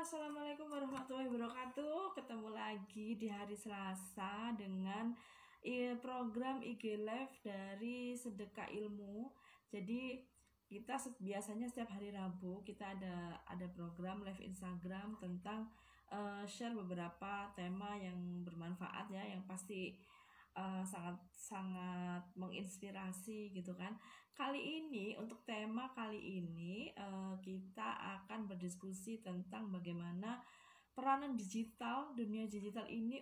Assalamualaikum warahmatullahi wabarakatuh. Ketemu lagi di hari Selasa dengan program IG Live dari Sedekah Ilmu. Jadi kita biasanya setiap hari Rabu kita ada program live Instagram tentang share beberapa tema yang bermanfaat ya, yang pasti sangat menginspirasi gitu kan. Untuk tema kali ini kita akan berdiskusi tentang bagaimana peranan dunia digital ini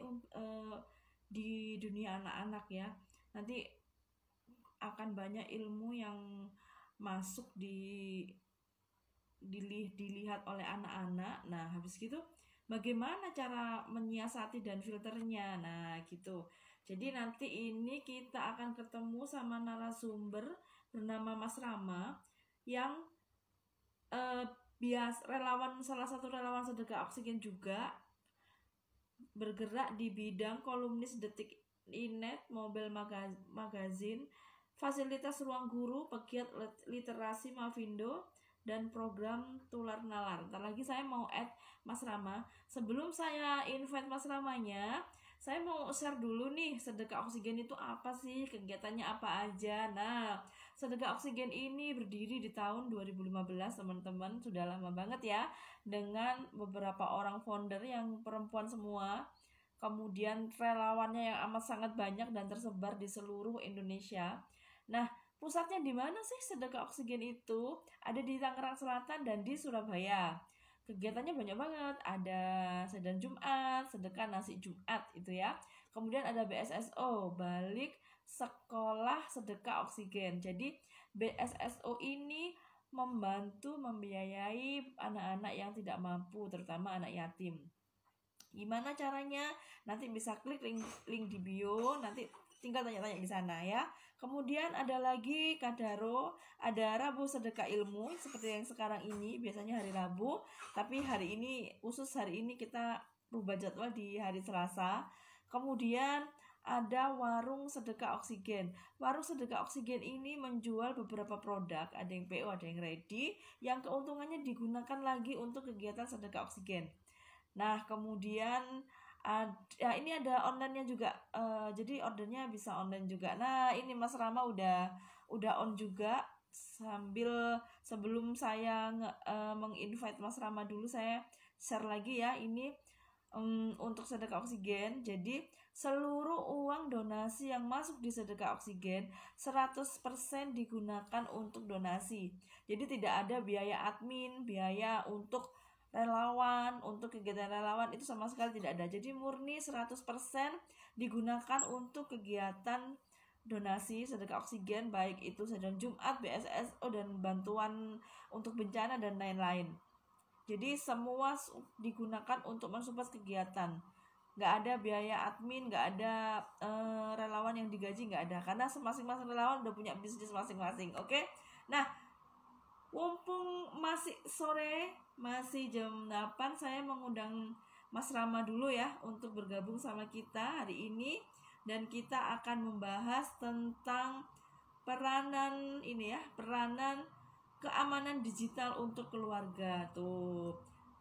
di dunia anak-anak ya. Nanti akan banyak ilmu yang masuk dilihat oleh anak-anak. Nah, habis gitu bagaimana cara menyiasati dan filternya. Nah, gitu. Jadi nanti ini kita akan ketemu sama narasumber bernama Mas Rama yang salah satu relawan sedekah oksigen juga, bergerak di bidang kolumnis Detik.net, Mobile Magazine, fasilitas ruang guru, pegiat literasi Mavindo, dan program Tular Nalar. Ntar lagi saya mau add Mas Rama. Sebelum saya invite Mas Ramanya, saya mau share dulu nih, sedekah oksigen itu apa sih, kegiatannya apa aja. Nah, sedekah oksigen ini berdiri di tahun 2015, teman-teman, sudah lama banget ya, dengan beberapa orang founder yang perempuan semua. Kemudian relawannya yang amat sangat banyak dan tersebar di seluruh Indonesia. Nah, pusatnya di mana sih sedekah oksigen itu? Ada di Tangerang Selatan dan di Surabaya. Kegiatannya banyak banget, ada sedekah Jumat, sedekah nasi Jumat itu ya. Kemudian ada BSSO, balik sekolah sedekah oksigen. Jadi BSSO ini membantu membiayai anak-anak yang tidak mampu, terutama anak yatim. Gimana caranya? Nanti bisa klik link di bio, nanti tinggal tanya-tanya di sana ya. Kemudian ada lagi Kadaro, ada Rabu Sedekah Ilmu seperti yang sekarang ini, biasanya hari Rabu, tapi hari ini kita rubah jadwal di hari Selasa. Kemudian ada Warung Sedekah Oksigen. Warung Sedekah Oksigen ini menjual beberapa produk, ada yang PO, ada yang ready, yang keuntungannya digunakan lagi untuk kegiatan sedekah oksigen. Nah, kemudian ini ada online-nya juga, jadi ordernya bisa online juga. Nah, ini Mas Rama udah on juga. Sebelum saya menginvite Mas Rama dulu, saya share lagi ya, ini untuk sedekah oksigen. Jadi seluruh uang donasi yang masuk di sedekah oksigen 100% digunakan untuk donasi. Jadi tidak ada biaya admin, biaya untuk relawan, untuk kegiatan relawan itu sama sekali tidak ada. Jadi murni 100% digunakan untuk kegiatan donasi sedekah oksigen, baik itu sedekah Jumat, BSSO, dan bantuan untuk bencana dan lain-lain. Jadi semua digunakan untuk mensupport kegiatan. Nggak ada biaya admin, nggak ada relawan yang digaji, nggak ada. Karena masing-masing relawan udah punya bisnis masing-masing. Oke? Nah, mumpung masih sore, masih jam 8, saya mengundang Mas Rama dulu ya untuk bergabung sama kita hari ini, dan kita akan membahas tentang peranan keamanan digital untuk keluarga. Tuh,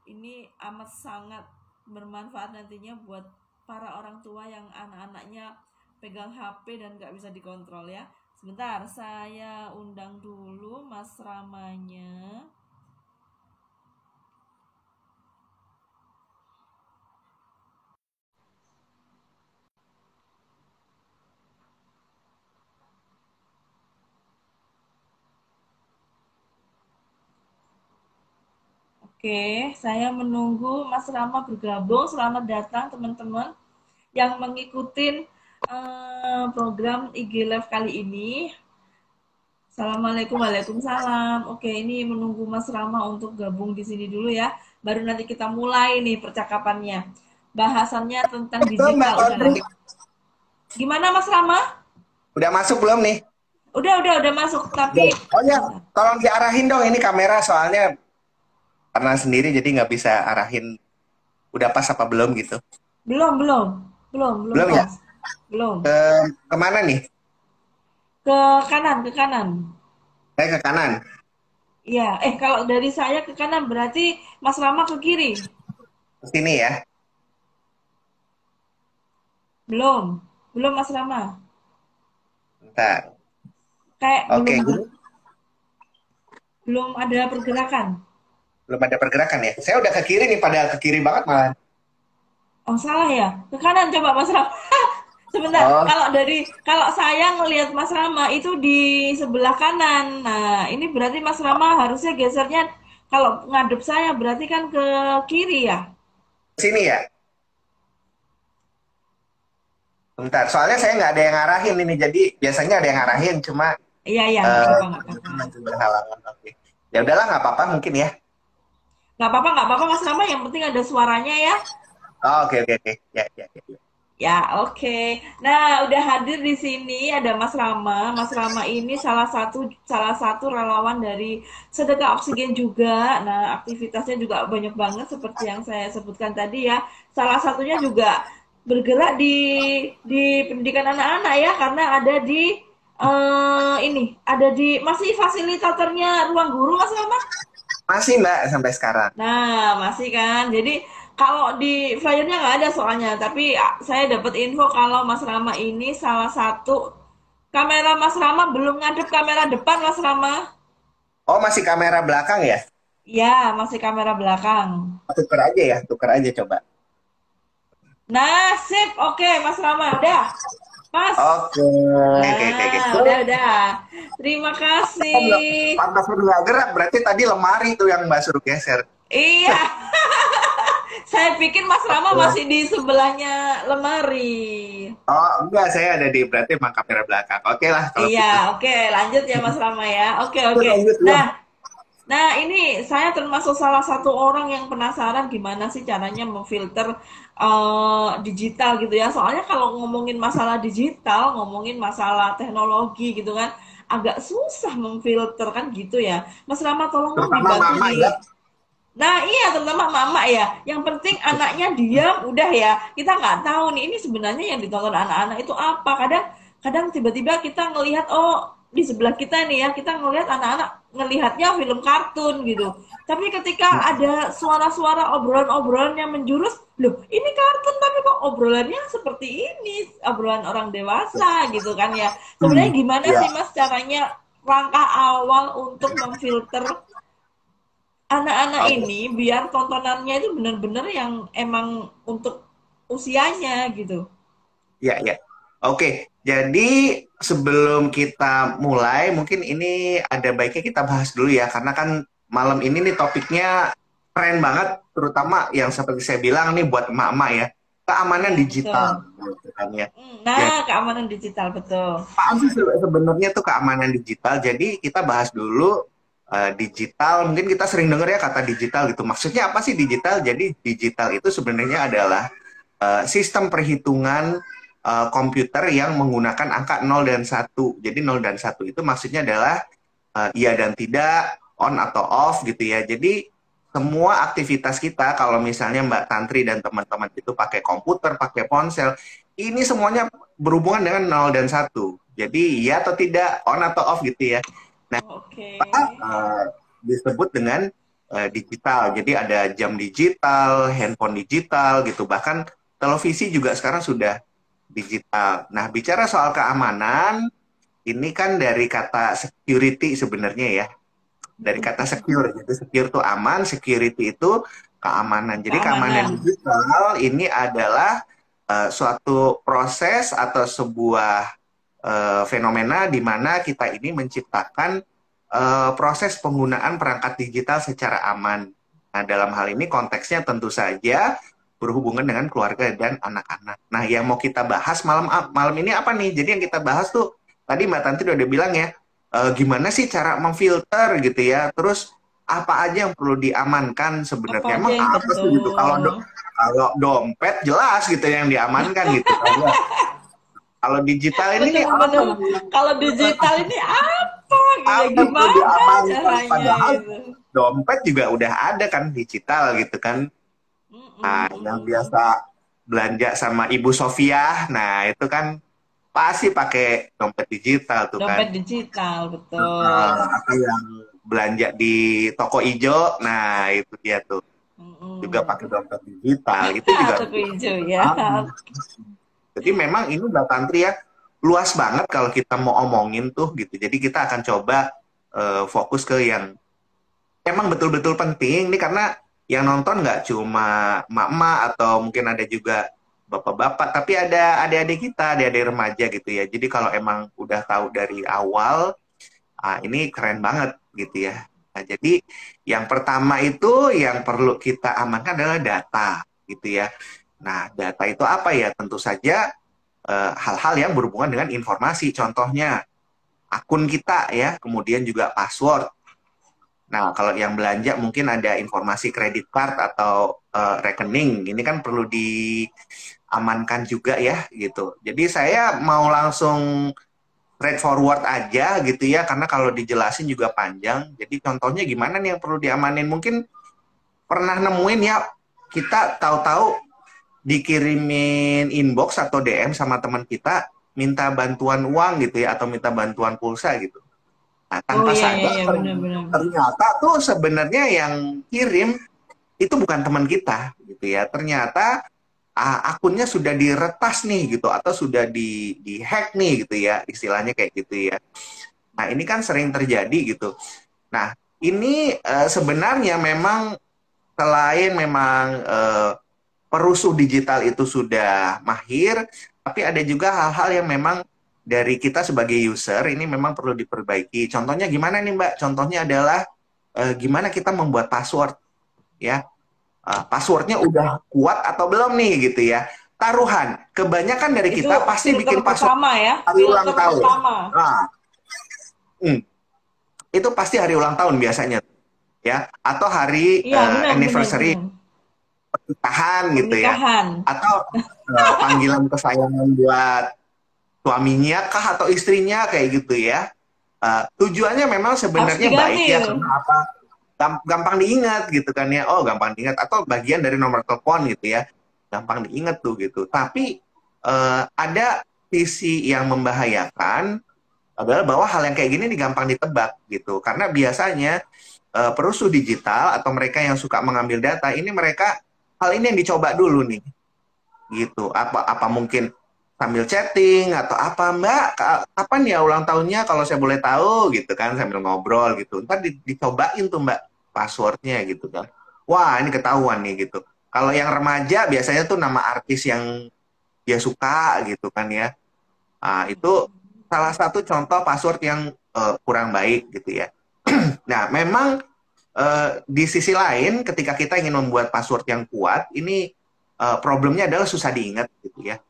ini amat sangat bermanfaat nantinya buat para orang tua yang anak-anaknya pegang HP dan gak bisa dikontrol ya. Sebentar, saya undang dulu Mas Ramanya. Oke, saya menunggu Mas Rama bergabung. Selamat datang teman-teman yang mengikuti program IG Live kali ini. Assalamualaikum, waalaikumsalam. Oke, ini menunggu Mas Rama untuk gabung di sini dulu ya. Baru nanti kita mulai nih percakapannya. Bahasannya tentang digital. Gimana Mas Rama? Udah masuk belum nih? Udah masuk. Tapi oh ya, tolong diarahin dong ini kamera, soalnya karena sendiri jadi nggak bisa arahin. Udah pas apa belum gitu? Belum Belum ya? Belum. Kemana nih? Ke kanan. Saya ke kanan. Iya, kalau dari saya ke kanan berarti Mas Rama ke kiri. Sini ya. Belum, belum Mas Rama. Bentar. Kayak Oke, ini belum ada pergerakan. belum ada pergerakan ya. Saya udah ke kiri nih, pada ke kiri banget malah. Oh salah ya, ke kanan coba Mas Rama. Sebentar, Oh, kalau saya ngelihat Mas Rama itu di sebelah kanan. Nah, ini berarti Mas Rama harusnya gesernya kalau ngadep saya berarti kan ke kiri ya. sini ya. Bentar, soalnya saya nggak ada yang ngarahin ini. Jadi biasanya ada yang ngarahin, cuma Iya iya, nggak eh apa-apa nggak apa-apa. masih berhalangan. Oke. Ya udahlah, nggak apa-apa mungkin ya. Nggak apa-apa Mas Rama. Yang penting ada suaranya ya. Oh, oke oke oke. Ya ya ya. Ya. Ya, oke. Nah, udah hadir di sini ada Mas Rama. Mas Rama ini salah satu relawan dari Sedekah Oksigen juga. Nah, aktivitasnya juga banyak banget seperti yang saya sebutkan tadi ya. Salah satunya juga bergerak di pendidikan anak-anak ya, karena ada di ini, ada di masih fasilitatornya Ruang Guru Mas Rama. Masih Mbak sampai sekarang. Nah, masih kan. Jadi kalau di flyernya nggak ada soalnya, tapi saya dapat info kalau Mas Rama ini salah satu kamera Mas Rama belum ngadep kamera depan Mas Rama. Oh, masih kamera belakang ya? Ya, masih kamera belakang. Tuker aja ya, tuker aja coba. Nah, sip. Oke, Mas Rama, udah. Pas. Oke, oke, oke, oke. Nah, udah. Terima Belum, kasih. pantas nggak gerak, berarti tadi lemari tuh yang Mbak suruh geser. Iya, saya pikir Mas Rama Oke. masih di sebelahnya lemari. Oh, enggak, saya ada di berarti emang kamera belakang. Oke lah kalau Iya, gitu. oke, lanjut ya Mas Rama ya. Oke, Lanjut, oke. lanjut ya. Nah, nah ini saya termasuk salah satu orang yang penasaran gimana sih caranya memfilter digital gitu ya. Soalnya kalau ngomongin masalah digital, ngomongin masalah teknologi gitu kan, agak susah memfilter kan gitu ya. Mas Rama tolong dong Terutama dibantu mama di. ya. Nah, iya, terutama mama ya. Yang penting anaknya diam, udah ya. Kita nggak tahu nih, ini sebenarnya yang ditonton anak-anak itu apa. Kadang, kadang tiba-tiba kita ngelihat, oh, di sebelah kita nih ya, kita ngelihat anak-anak ngelihatnya film kartun gitu. Tapi ketika ada suara-suara obrolan-obrolan yang menjurus, loh, ini kartun tapi kok obrolannya seperti ini, obrolan orang dewasa gitu kan ya. Sebenarnya gimana Ya. sih Mas caranya langkah awal untuk memfilter anak-anak Oke. ini biar tontonannya itu benar-benar yang emang untuk usianya gitu. Ya, ya. Oke. Jadi sebelum kita mulai, mungkin ini ada baiknya kita bahas dulu ya, karena kan malam ini nih topiknya keren banget, terutama yang seperti saya bilang nih buat emak-emak ya, keamanan Iya, betul. digital, gitu kan ya. Nah, keamanan digital betul. Apaan sih sebenarnya tuh keamanan digital? Jadi kita bahas dulu digital. Mungkin kita sering dengar ya kata digital gitu. Maksudnya apa sih digital? Jadi digital itu sebenarnya adalah sistem perhitungan komputer yang menggunakan angka 0 dan 1. Jadi 0 dan 1 itu maksudnya adalah iya dan tidak, on atau off gitu ya. Jadi semua aktivitas kita, kalau misalnya Mbak Tantri dan teman-teman itu pakai komputer, pakai ponsel, ini semuanya berhubungan dengan 0 dan 1. Jadi ya atau tidak, on atau off gitu ya. Nah, Oke. uh, disebut dengan digital. Jadi ada jam digital, handphone digital gitu. Bahkan televisi juga sekarang sudah digital. Nah, bicara soal keamanan, ini kan dari kata security sebenarnya ya. Dari kata secure. Jadi secure itu aman, security itu keamanan. Jadi keamanan Keamanan. digital ini adalah suatu proses atau sebuah fenomena di mana kita ini menciptakan proses penggunaan perangkat digital secara aman. Nah, dalam hal ini konteksnya tentu saja berhubungan dengan keluarga dan anak-anak. Nah, yang mau kita bahas malam malam ini apa nih? Jadi yang kita bahas tuh tadi Mbak Tanti udah bilang ya, gimana sih cara memfilter gitu ya? Terus apa aja yang perlu diamankan Apa sebenarnya? aja Emang yang apa sih gitu? betul? Kalau dompet jelas gitu yang diamankan gitu. Kalau digital ini apa Bener-bener. Kalau digital ini apa? Ya apa perlu gimana diamankan? caranya Padahal gitu? dompet juga udah ada kan digital gitu kan. Nah, yang Mm-mm. biasa belanja sama Ibu Sofia, nah itu kan pasti pakai dompet digital tuh kan. Dompet digital betul. Atau yang belanja di toko ijo, nah itu dia tuh. juga pakai dompet digital, itu juga Toko hijau ya. jadi memang ini Mbak Tantri ya, luas banget kalau kita mau omongin tuh gitu. Jadi kita akan coba fokus ke yang emang betul-betul penting nih, karena yang nonton nggak cuma emak-emak atau mungkin ada juga bapak-bapak, tapi ada adik-adik kita, adik-adik remaja gitu ya. Jadi kalau emang udah tahu dari awal, ini keren banget gitu ya. Nah, jadi yang pertama itu yang perlu kita amankan adalah data gitu ya. Nah, data itu apa ya? Tentu saja hal-hal yang berhubungan dengan informasi. Contohnya akun kita ya, kemudian juga password. Nah, kalau yang belanja mungkin ada informasi kredit card atau rekening. Ini kan perlu diamankan juga ya gitu. Jadi saya mau langsung straightforward aja gitu ya, karena kalau dijelasin juga panjang. Jadi contohnya gimana nih yang perlu diamanin? Mungkin pernah nemuin ya, kita tahu-tahu dikirimin inbox atau DM sama teman kita minta bantuan uang gitu ya, atau minta bantuan pulsa gitu. Nah, Oh tanpa iya iya sadar iya benar-benar. ternyata tuh sebenarnya yang kirim itu bukan teman kita gitu ya. Ternyata akunnya sudah diretas nih gitu, atau sudah di hack nih gitu ya, istilahnya kayak gitu ya. Nah, ini kan sering terjadi gitu. Nah, ini sebenarnya memang selain memang perusuh digital itu sudah mahir, tapi ada juga hal-hal yang memang dari kita sebagai user ini memang perlu diperbaiki. Contohnya gimana nih Mbak? Contohnya adalah gimana kita membuat password ya. Passwordnya udah kuat atau belum nih gitu ya. Taruhan, kebanyakan dari Itu kita pasti filter bikin password pertama ya, hari ulang filter tahun. pertama. Nah, itu pasti hari ulang tahun biasanya ya, atau hari Iya benar benar anniversary benar. pernikahan gitu ya, Pernikahan. atau panggilan kesayangan buat suaminya kah atau istrinya kayak gitu ya. Tujuannya memang Harus sebenarnya baik diganti ya, itu. karena apa? Gampang diingat gitu kan ya. Oh, gampang diingat, atau bagian dari nomor telepon gitu ya. Gampang diingat tuh gitu. Tapi ada sisi yang membahayakan adalah bahwa hal yang kayak gini nih gampang ditebak gitu. Karena biasanya perusuh digital atau mereka yang suka mengambil data ini, mereka hal ini yang dicoba dulu nih. Gitu. Apa mungkin sambil chatting atau apa, Mbak, kapan ya ulang tahunnya kalau saya boleh tahu gitu kan, sambil ngobrol gitu. Ntar dicobain tuh Mbak passwordnya gitu kan. Wah, ini ketahuan nih gitu. Kalau yang remaja biasanya tuh nama artis yang dia suka gitu kan ya. Itu salah satu contoh password yang kurang baik gitu ya. Nah, memang di sisi lain ketika kita ingin membuat password yang kuat, ini problemnya adalah susah diingat gitu ya.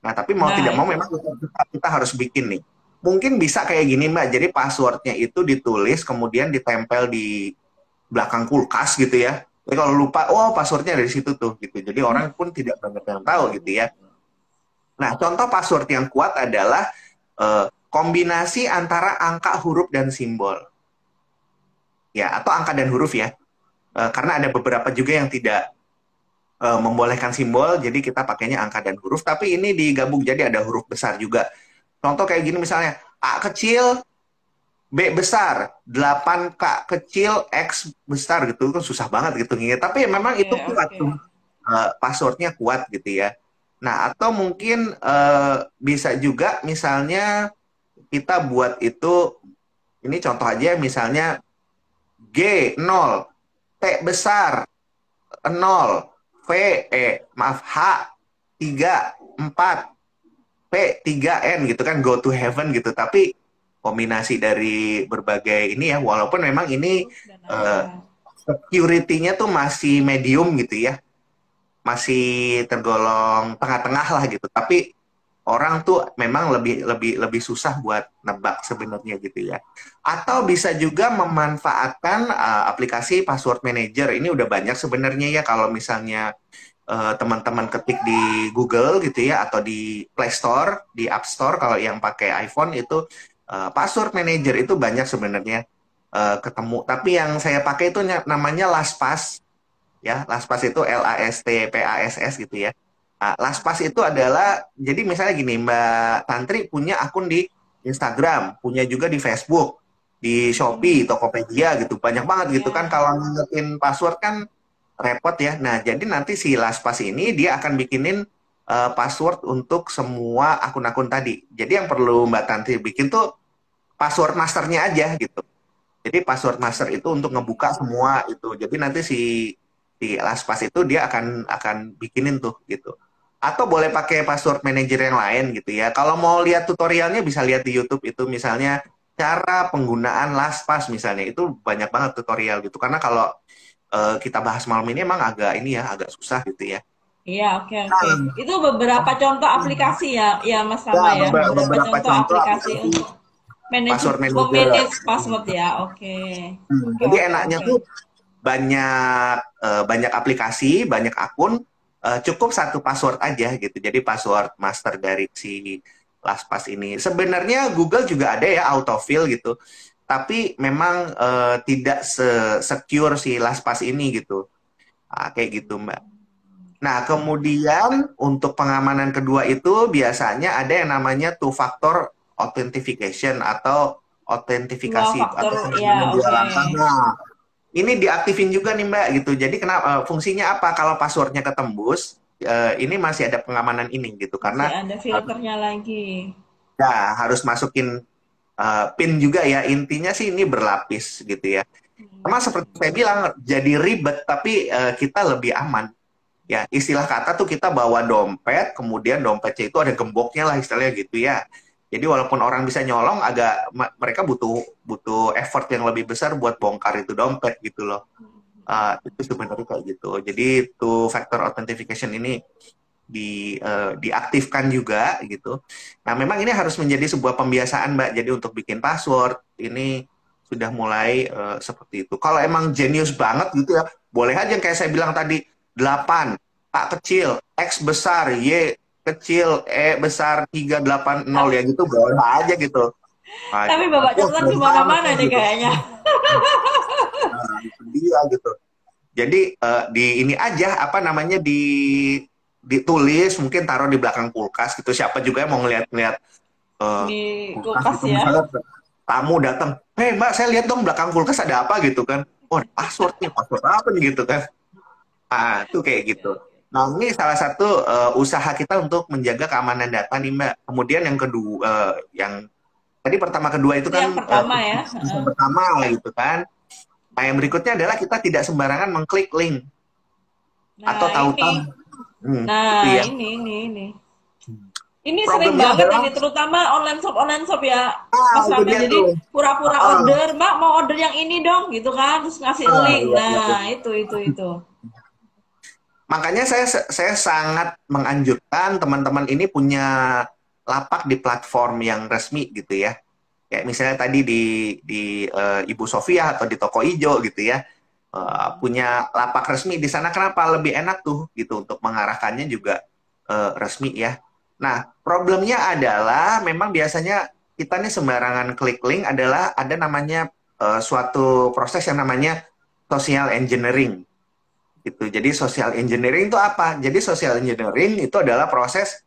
Nah, tapi mau Nah tidak mau itu. memang kita harus bikin nih. Mungkin bisa kayak gini Mbak, jadi passwordnya itu ditulis kemudian ditempel di belakang kulkas gitu ya. Jadi kalau lupa, oh passwordnya dari situ tuh gitu. Jadi orang pun tidak banyak yang tahu gitu ya. Nah, contoh password yang kuat adalah kombinasi antara angka, huruf, dan simbol. Ya, atau angka dan huruf ya. Karena ada beberapa juga yang tidak membolehkan simbol, jadi kita pakainya angka dan huruf, tapi ini digabung jadi ada huruf besar juga. Contoh kayak gini misalnya, A kecil, B besar, 8K kecil, X besar gitu, kan susah banget gitu nginget. Tapi memang Oke itu kuat oke. tuh, passwordnya kuat gitu ya. Nah, atau mungkin bisa juga misalnya kita buat itu, ini contoh aja misalnya G 0, T besar 0, maaf, H 3, 4, P 3N gitu kan, go to heaven gitu. Tapi kombinasi dari berbagai ini ya, walaupun memang ini Huruf dan angka. security-nya tuh masih medium gitu ya, masih tergolong tengah-tengah lah gitu. Tapi orang tuh memang lebih lebih lebih susah buat nebak sebenarnya gitu ya. Atau bisa juga memanfaatkan aplikasi password manager. Ini udah banyak sebenarnya ya, kalau misalnya teman-teman ketik di Google gitu ya, atau di Play Store, di App Store kalau yang pakai iPhone itu password manager itu banyak sebenarnya ketemu. Tapi yang saya pakai itu namanya LastPass ya. LastPass itu LASTPASS gitu ya. LastPass itu adalah, jadi misalnya gini, Mbak Tantri punya akun di Instagram, punya juga di Facebook, di Shopee, Hmm. Tokopedia gitu, banyak banget gitu kan. Ya. Kalau ngingetin password kan repot ya. Nah, jadi nanti si LastPass ini dia akan bikinin password untuk semua akun-akun tadi. Jadi yang perlu Mbak Tanti bikin tuh password masternya aja gitu. Jadi password master itu untuk ngebuka semua itu. Jadi nanti si LastPass itu dia akan bikinin tuh gitu. Atau boleh pakai password manager yang lain gitu ya. Kalau mau lihat tutorialnya bisa lihat di YouTube itu misalnya cara penggunaan LastPass misalnya itu banyak banget tutorial gitu. Karena kalau kita bahas malam ini emang agak ini ya agak susah gitu ya. Iya, oke, oke. Itu beberapa contoh aplikasi ya, ya Mas Rama Ya, ya. Beberapa beberapa contoh contoh aplikasi aplikasi untuk password manager. memanage password ya. Oke. Oke, Jadi oke, enaknya oke. tuh banyak aplikasi, banyak akun, cukup satu password aja gitu. Jadi password master dari si LastPass ini. Sebenarnya Google juga ada ya autofill gitu. Tapi memang tidak secure si LastPass ini gitu. Kayak gitu, Mbak. Nah, kemudian untuk pengamanan kedua itu biasanya ada yang namanya two factor authentication atau Dua autentifikasi faktor, atau ya, pengamanan dua oke. langkah. Nah, ini diaktifin juga nih Mbak gitu. Jadi kenapa fungsinya apa? Kalau passwordnya ketembus, ini masih ada pengamanan ini gitu Masih karena ada harus filternya lagi. ya, harus masukin PIN juga ya. Intinya sih ini berlapis gitu ya. Emang seperti saya bilang jadi ribet tapi kita lebih aman. Ya, istilah kata tuh kita bawa dompet, kemudian dompetnya itu ada gemboknya lah istilahnya gitu ya. Jadi walaupun orang bisa nyolong, mereka butuh butuh effort yang lebih besar buat bongkar itu dompet gitu loh. Itu sebenarnya kayak gitu. Jadi two factor authentication ini diaktifkan juga gitu. Nah, memang ini harus menjadi sebuah pembiasaan, Mbak. Jadi untuk bikin password ini sudah mulai seperti itu. Kalau emang jenius banget gitu ya, boleh aja yang kayak saya bilang tadi 8 A kecil, X besar, Y kecil, E besar 380 ya gitu, boleh aja gitu. Nah, Tapi Bapak wah, catatan keren di banget mana-mana nih nih gitu. kayaknya. Nah, itu dia gitu. Jadi di ini aja apa namanya ditulis mungkin taruh di belakang kulkas gitu. Siapa juga yang mau ngeliat-ngeliat Di kulkas kulkas itu ya. misalnya tamu datang, hei Mbak saya lihat dong belakang kulkas ada apa gitu kan. Oh password nih, password apa nih gitu kan. Itu kayak gitu. Nah ini salah satu usaha kita untuk menjaga keamanan data nih Mbak. Kemudian yang kedua, yang tadi pertama kedua itu Itu kan yang pertama ya. yang pertama gitu kan. Nah yang berikutnya adalah kita tidak sembarangan mengklik link atau Nah, ini. tautan. Itu Nah, ya. ini. Ini sering Problemnya banget adalah, ini, terutama online shop ya, Mas itu Rama. dia Jadi tuh. pura-pura Ah, order, Mbak mau order yang ini dong, gitu kan, terus ngasih link. iya, iya, Nah, iya. itu. Makanya saya sangat menganjurkan teman-teman ini punya lapak di platform yang resmi gitu ya. Kayak misalnya tadi di Ibu Sofia atau di Toko Ijo gitu ya. Punya lapak resmi di sana kenapa lebih enak tuh gitu untuk mengarahkannya juga resmi ya. Nah, problemnya adalah memang biasanya kita nih sembarangan klik link adalah ada namanya suatu proses yang namanya social engineering gitu. Jadi social engineering itu apa? Jadi social engineering itu adalah proses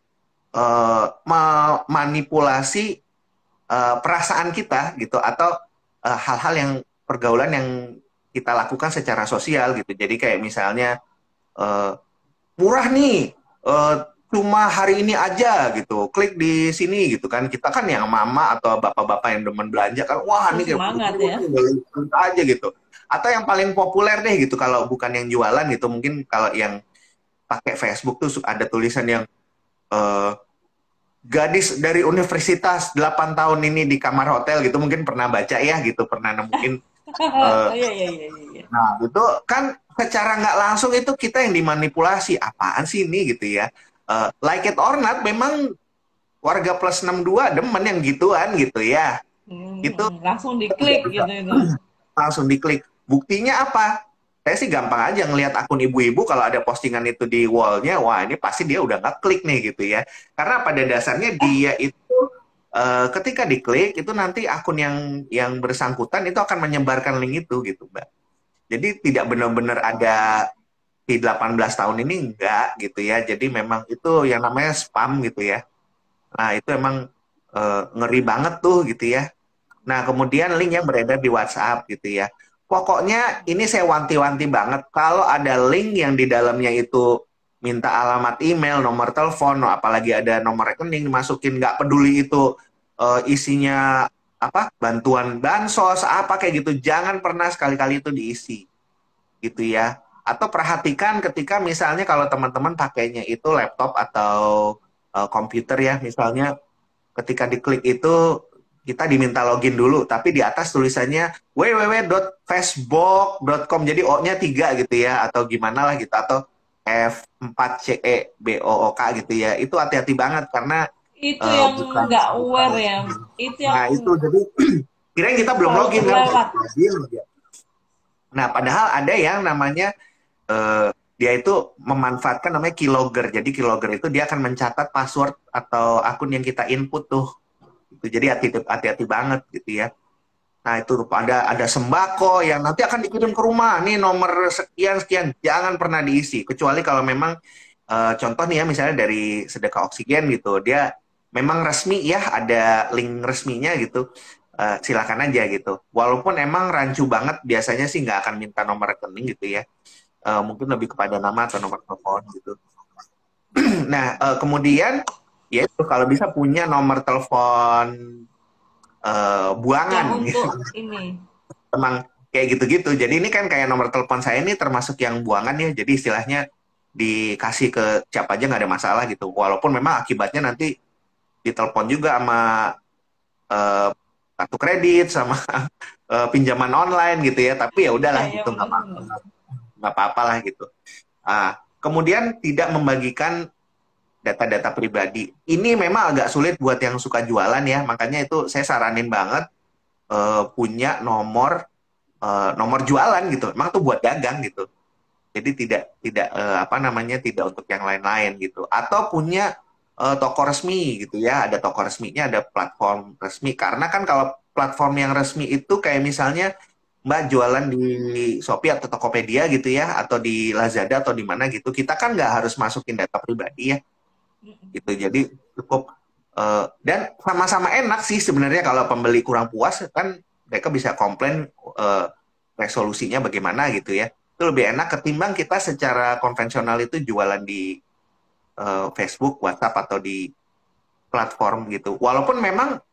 memanipulasi perasaan kita gitu atau hal-hal yang pergaulan yang kita lakukan secara sosial gitu. Jadi kayak misalnya eh, murah nih, eh, cuma hari ini aja gitu. Klik di sini gitu kan. Kita kan yang mama atau bapak-bapak yang demen belanja kan, wah Langsung nih kayak semangat ya. klik aja gitu. Atau yang paling populer deh gitu kalau bukan yang jualan gitu, mungkin kalau yang pakai Facebook tuh ada tulisan yang eh, gadis dari universitas 8 tahun ini di kamar hotel gitu, mungkin pernah baca ya gitu, pernah nemuin. eh, Iya. nah itu kan secara nggak langsung itu kita yang dimanipulasi, apaan sih ini gitu ya. Like it or not memang warga plus 62 demen yang gituan gitu ya. Itu Langsung tidak diklik bisa gitu itu. langsung diklik. Buktinya apa? Saya sih gampang aja ngelihat akun ibu-ibu kalau ada postingan itu di wallnya, wah ini pasti dia udah nggak klik nih gitu ya. Karena pada dasarnya dia itu ketika diklik itu nanti akun yang bersangkutan itu akan menyebarkan link itu gitu, Mbak. Jadi tidak benar-benar ada di 18 tahun ini enggak gitu ya. Jadi memang itu yang namanya spam gitu ya. Nah, itu emang ngeri banget tuh gitu ya. Nah, kemudian link yang beredar di WhatsApp gitu ya. Pokoknya ini saya wanti-wanti banget kalau ada link yang di dalamnya itu minta alamat email, nomor telepon, apalagi ada nomor rekening dimasukin, nggak peduli itu isinya apa bantuan bansos apa kayak gitu, jangan pernah sekali-kali itu diisi gitu ya. Atau perhatikan ketika misalnya kalau teman-teman pakainya itu laptop atau komputer ya, misalnya ketika diklik itu kita diminta login dulu, tapi di atas tulisannya www.facebook.com, jadi O-nya 3 gitu ya, atau gimana lah gitu, atau F4CEBOOK gitu ya. Itu hati-hati banget karena Itu yang bukan, nggak bukan. aware ya. Itu yang Nah itu jadi kirain kita belum selalu login kan. terlewat. Nah padahal ada yang namanya dia itu memanfaatkan namanya keylogger. Jadi keylogger itu dia akan mencatat password atau akun yang kita input tuh. Jadi hati-hati banget gitu ya. Nah itu ada sembako yang nanti akan dikirim ke rumah. Nih nomor sekian, jangan pernah diisi. Kecuali kalau memang contoh nih ya, misalnya dari sedekah oksigen gitu. Dia memang resmi ya, ada link resminya gitu. Silakan aja gitu. Walaupun emang rancu banget, biasanya sih nggak akan minta nomor rekening gitu ya. Mungkin lebih kepada nama atau nomor telepon gitu. Nah, kemudian ya itu kalau bisa punya nomor telepon buangan Yang gitu. untuk ini. Emang kayak gitu-gitu. Jadi ini kan kayak nomor telepon saya ini termasuk yang buangan ya. Jadi istilahnya dikasih ke siapa aja nggak ada masalah gitu. Walaupun memang akibatnya nanti ditelepon juga sama kartu kredit sama pinjaman online gitu ya. Tapi ya udahlah Iya, gitu, benar-benar. nggak apa-apa lah gitu. Kemudian tidak membagikan data-data pribadi. Ini memang agak sulit buat yang suka jualan ya, makanya itu saya saranin banget punya nomor jualan gitu. Emang tuh buat dagang gitu. Jadi tidak apa namanya, tidak untuk yang lain-lain gitu. Atau punya toko resmi gitu ya, ada toko resminya, ada platform resmi. Karena kan kalau platform yang resmi itu kayak misalnya Mbak jualan di Shopee atau Tokopedia gitu ya, atau di Lazada atau di mana gitu, kita kan nggak harus masukin data pribadi ya gitu. Jadi cukup dan sama-sama enak sih sebenarnya. Kalau pembeli kurang puas kan mereka bisa komplain, resolusinya bagaimana gitu ya. Itu lebih enak ketimbang kita secara konvensional itu jualan di Facebook, WhatsApp atau di platform gitu. Walaupun memang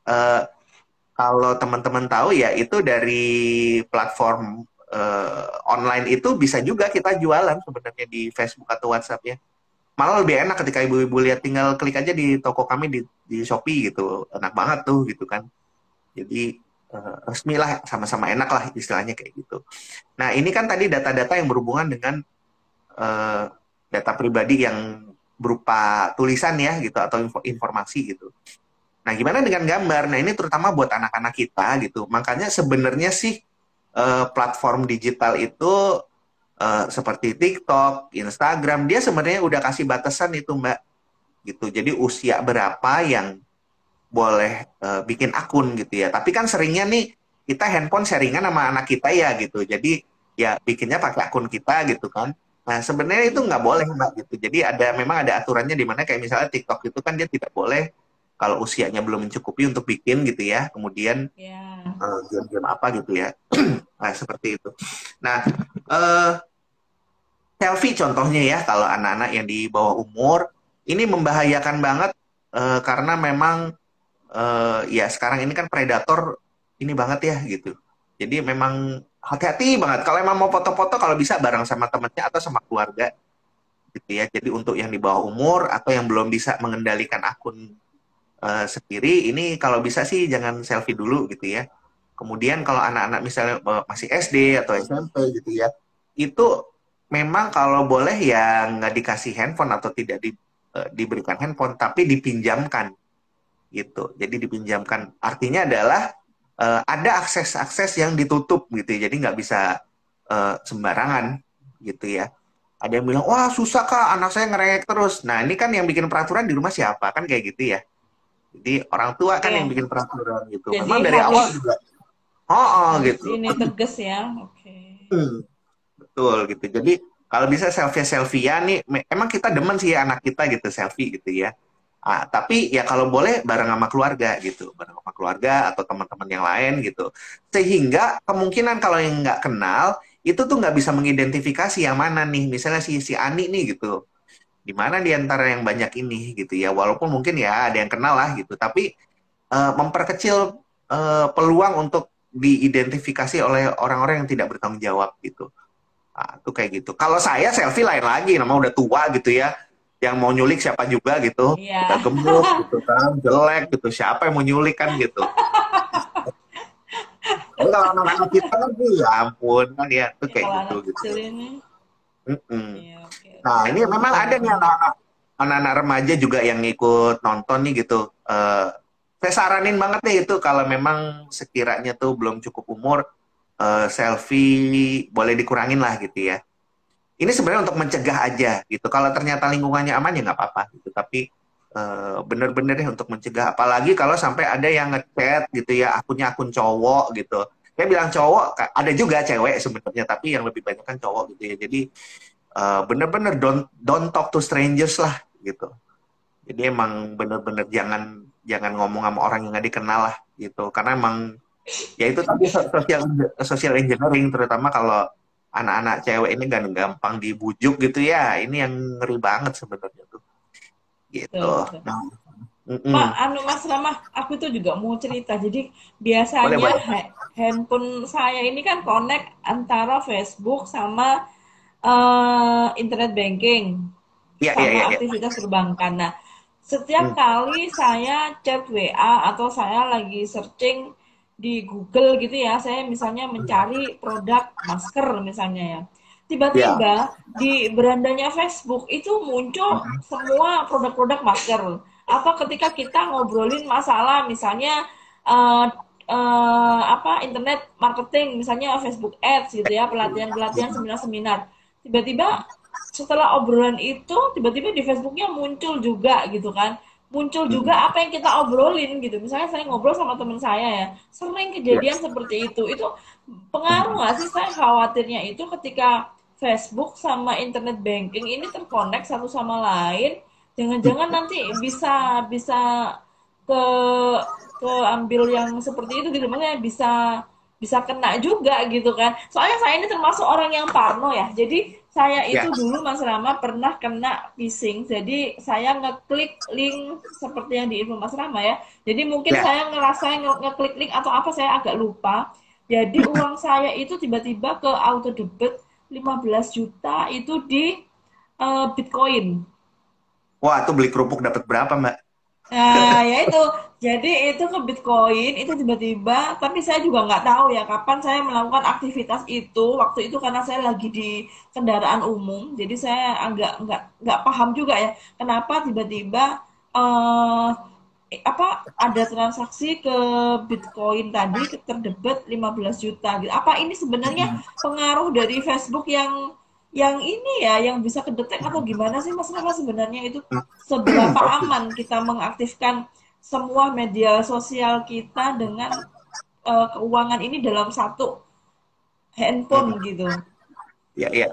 kalau teman-teman tahu ya, itu dari platform online itu bisa juga kita jualan sebenarnya di Facebook atau WhatsApp ya. Malah lebih enak ketika ibu-ibu lihat, tinggal klik aja di toko kami di Shopee gitu. Enak banget tuh gitu kan. Jadi resmi lah, sama-sama enak lah istilahnya kayak gitu. Nah ini kan tadi data-data yang berhubungan dengan data pribadi yang berupa tulisan ya gitu, atau informasi gitu. Nah gimana dengan gambar? Nah ini terutama buat anak-anak kita gitu. Makanya sebenarnya sih platform digital itu seperti TikTok, Instagram, dia sebenarnya udah kasih batasan itu Mbak, gitu. Jadi usia berapa yang boleh bikin akun gitu ya. Tapi kan seringnya nih kita handphone sharingan sama anak kita ya gitu. Jadi ya bikinnya pakai akun kita gitu kan. Nah sebenarnya itu nggak boleh Mbak gitu. Jadi memang ada aturannya, di mana kayak misalnya TikTok itu kan dia tidak boleh kalau usianya belum mencukupi untuk bikin gitu ya. Kemudian Ya. game-game apa gitu ya. Nah seperti itu. Nah selfie contohnya ya, kalau anak-anak yang di bawah umur ini membahayakan banget karena memang ya sekarang ini kan predator ini banget ya gitu. Jadi memang hati-hati banget kalau emang mau foto-foto, kalau bisa bareng sama temennya atau sama keluarga gitu ya. Jadi untuk yang di bawah umur atau yang belum bisa mengendalikan akun sendiri, ini kalau bisa sih jangan selfie dulu gitu ya. Kemudian kalau anak-anak misalnya masih SD atau SMP gitu ya, itu memang kalau boleh ya nggak dikasih handphone atau tidak diberikan handphone, tapi dipinjamkan gitu. Jadi dipinjamkan artinya adalah ada akses-akses yang ditutup gitu ya. Jadi nggak bisa sembarangan gitu ya. Ada yang bilang, wah susah kak, anak saya ngerengek terus. Nah ini kan yang bikin peraturan di rumah siapa? Kan kayak gitu ya. Jadi orang tua kan yang Oke. bikin peraturan gitu. Jadi Memang dari awal harus juga, oh harus gitu. ini tegas ya. Oke. Betul gitu. Jadi kalau bisa selfie-selfiean nih, emang kita demen sih ya anak kita gitu selfie gitu ya. Tapi ya kalau boleh bareng sama keluarga gitu, bareng sama keluarga atau teman-teman yang lain gitu. Sehingga kemungkinan kalau yang nggak kenal itu tuh nggak bisa mengidentifikasi yang mana nih, misalnya si Ani nih gitu, di mana di antara yang banyak ini gitu ya. Walaupun mungkin ya ada yang kenal lah gitu, tapi memperkecil peluang untuk diidentifikasi oleh orang-orang yang tidak bertanggung jawab gitu. Itu kayak gitu. Kalau saya selfie lain lagi, nama udah tua gitu ya. Yang mau nyulik siapa juga gitu. Udah Iya. gemuk gitu kan, jelek gitu. Siapa yang mau nyulik kan gitu. Tapi kalau anak-anak kita kan ya ampun kan ya itu Ya, kayak kalau gitu anak gitu. kecil ini, Mm-mm. ya oke Nah, oke. ini memang ada nih anak-anak remaja juga yang ikut nonton nih gitu. Saya saranin banget nih itu kalau memang sekiranya tuh belum cukup umur, selfie boleh dikurangin lah gitu ya. Ini sebenarnya untuk mencegah aja gitu. Kalau ternyata lingkungannya aman ya nggak apa-apa gitu. Tapi bener-bener deh untuk mencegah. Apalagi kalau sampai ada yang ngechat gitu ya, akunnya akun cowok gitu. Saya bilang cowok, ada juga cewek sebenarnya, tapi yang lebih banyak kan cowok gitu ya. Jadi bener-bener don't talk to strangers lah gitu. Jadi emang bener-bener jangan jangan ngomong sama orang yang nggak dikenal lah gitu. Karena emang ya itu tadi social engineering, terutama kalau anak-anak cewek ini kan gampang dibujuk gitu ya. Ini yang ngeri banget sebenarnya tuh gitu. Betul, betul. Nah, Pak, mm-mm. anu Mas Ramah, aku tuh juga mau cerita. Jadi Boleh biasanya boleh. handphone saya ini kan connect antara Facebook sama internet banking Iya iya sama iya. Iya. aktivitas perbankan. Nah, setiap Hmm. kali saya chat WA atau saya lagi searching di Google gitu ya, saya misalnya mencari produk masker misalnya ya. Iya. Tiba-tiba di berandanya Facebook itu muncul semua produk-produk masker. Apa ketika kita ngobrolin masalah misalnya eh, apa internet marketing, misalnya Facebook Ads gitu ya, pelatihan-pelatihan seminar-seminar. Tiba-tiba setelah obrolan itu tiba-tiba di Facebooknya muncul juga gitu kan, muncul juga Mm-mm. apa yang kita obrolin gitu. Misalnya saya ngobrol sama teman saya ya, sering Iya. kejadian seperti itu pengaruh nggak sih? Saya khawatirnya itu ketika Facebook sama internet banking ini terkonek satu sama lain, jangan-jangan nanti bisa bisa ke ambil yang seperti itu gitu, maksudnya bisa bisa kena juga gitu kan. Soalnya saya ini termasuk orang yang parno ya. Jadi saya itu Iya. dulu Mas Rama pernah kena phishing. Jadi saya ngeklik link seperti yang di info Mas Rama ya. Jadi mungkin Iya. saya ngerasa ngeklik link atau apa saya agak lupa. Jadi uang saya itu tiba-tiba ke auto debit 15 juta itu di Bitcoin. Wah, tuh beli kerupuk dapat berapa, Mbak? Nah, ya itu. Jadi itu ke Bitcoin itu tiba-tiba, tapi saya juga nggak tahu ya kapan saya melakukan aktivitas itu. Waktu itu karena saya lagi di kendaraan umum, jadi saya agak nggak paham juga ya kenapa tiba-tiba eh apa ada transaksi ke Bitcoin tadi terdebit 15 juta gitu. Apa ini sebenarnya pengaruh dari Facebook yang ini ya yang bisa kedetek atau gimana sih Mas Rafa sebenarnya itu seberapa Oke. aman kita mengaktifkan semua media sosial kita dengan keuangan ini dalam satu handphone gitu. Iya, iya.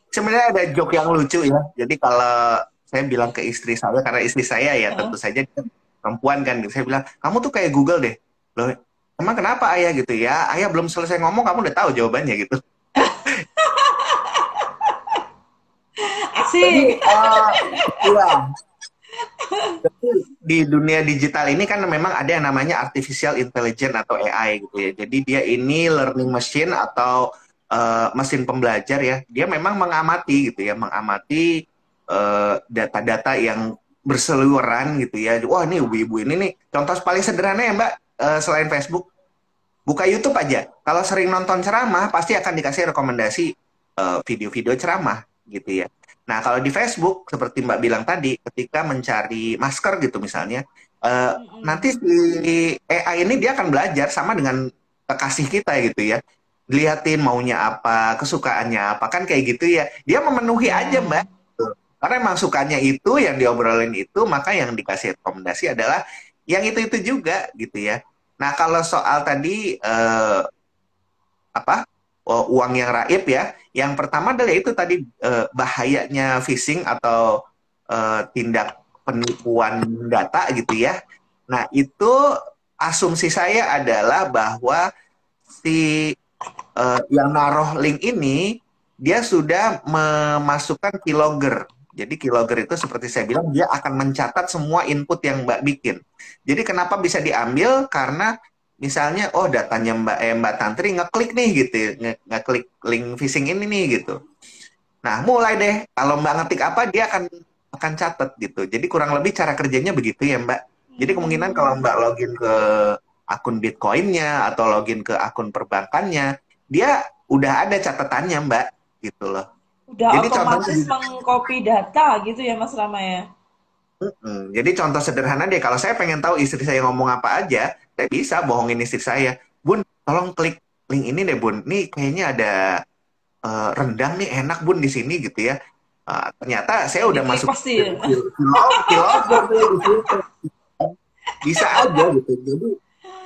Sebenarnya ada joke yang lucu ya. Jadi kalau saya bilang ke istri saya, karena istri saya ya tentu Heeh. saja dia perempuan kan, saya bilang, kamu tuh kayak Google deh. Loh, emang kenapa ayah gitu ya? Ayah belum selesai ngomong, kamu udah tahu jawabannya gitu. Jadi, Asik. iya. Jadi di dunia digital ini kan memang ada yang namanya artificial intelligence atau AI gitu ya. Jadi dia ini learning machine atau mesin pembelajar ya. Dia memang mengamati gitu ya, mengamati data-data yang berseliweran gitu ya. Wah, ini ibu-ibu ini nih contoh paling sederhana ya Mbak, selain Facebook, buka YouTube aja. Kalau sering nonton ceramah pasti akan dikasih rekomendasi video-video ceramah gitu ya. Nah, kalau di Facebook seperti Mbak bilang tadi, ketika mencari masker gitu misalnya, nanti Mm-mm. si AI ini dia akan belajar sama dengan kekasih kita gitu ya. Dilihatin maunya apa, kesukaannya apa, kan kayak gitu ya. Dia memenuhi aja, Mbak. Ya. Karena emang sukanya itu, yang diobrolin itu, maka yang dikasih rekomendasi adalah yang itu-itu juga gitu ya. Nah, kalau soal tadi apa uang yang raib ya. Yang pertama adalah itu tadi bahayanya phishing atau tindak penipuan data gitu ya. Nah, itu asumsi saya adalah bahwa si yang naruh link ini dia sudah memasukkan keylogger. Jadi keylogger itu seperti saya bilang dia akan mencatat semua input yang Mbak bikin. Jadi kenapa bisa diambil? Karena misalnya oh datanya Mbak Tantri ngeklik nih gitu, ngeklik link phishing ini nih gitu. Nah, mulai deh kalau Mbak ngetik apa dia akan catat gitu. Jadi kurang lebih cara kerjanya begitu ya, Mbak. Jadi kemungkinan kalau Mbak login ke akun Bitcoin-nya atau login ke akun perbankannya, dia udah ada catatannya, Mbak, gitu loh. Udah Jadi contohnya, otomatis mengcopy data gitu ya Mas Rama ya? jadi contoh sederhana deh, kalau saya pengen tahu istri saya ngomong apa aja, saya bisa bohongin istri saya. Bun, tolong klik link ini deh, Bun. Nih kayaknya ada rendang nih enak, Bun, di sini gitu ya. Ternyata saya udah Diklik masuk pasti ya? kilo bisa aja gitu. Jadi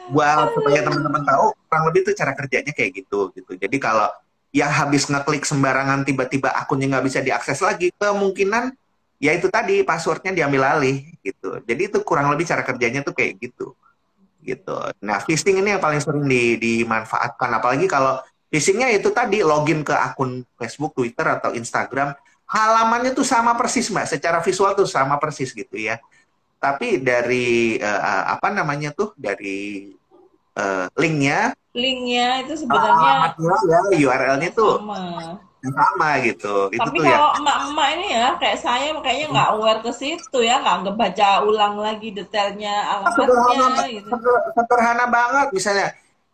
buat supaya teman-teman tahu kurang lebih tuh cara kerjanya kayak gitu gitu. Jadi kalau yang habis ngeklik sembarangan tiba-tiba akunnya nggak bisa diakses lagi, kemungkinan ya itu tadi passwordnya diambil alih gitu. Jadi itu kurang lebih cara kerjanya tuh kayak gitu gitu. Nah, phishing ini yang paling sering dimanfaatkan, apalagi kalau phishingnya itu tadi login ke akun Facebook, Twitter atau Instagram, halamannya tuh sama persis Mbak, secara visual tuh sama persis gitu ya. Tapi dari apa namanya tuh dari linknya, Linknya itu sebenarnya alamatnya ya URL-nya nggak tuh sama. sama gitu. Itu Tapi tuh yang kalau emak-emak ini ya, kayak saya kayaknya nggak aware ke situ ya, nggak ngebaca ulang lagi detailnya alamatnya sederhana, gitu. sederhana banget. Misalnya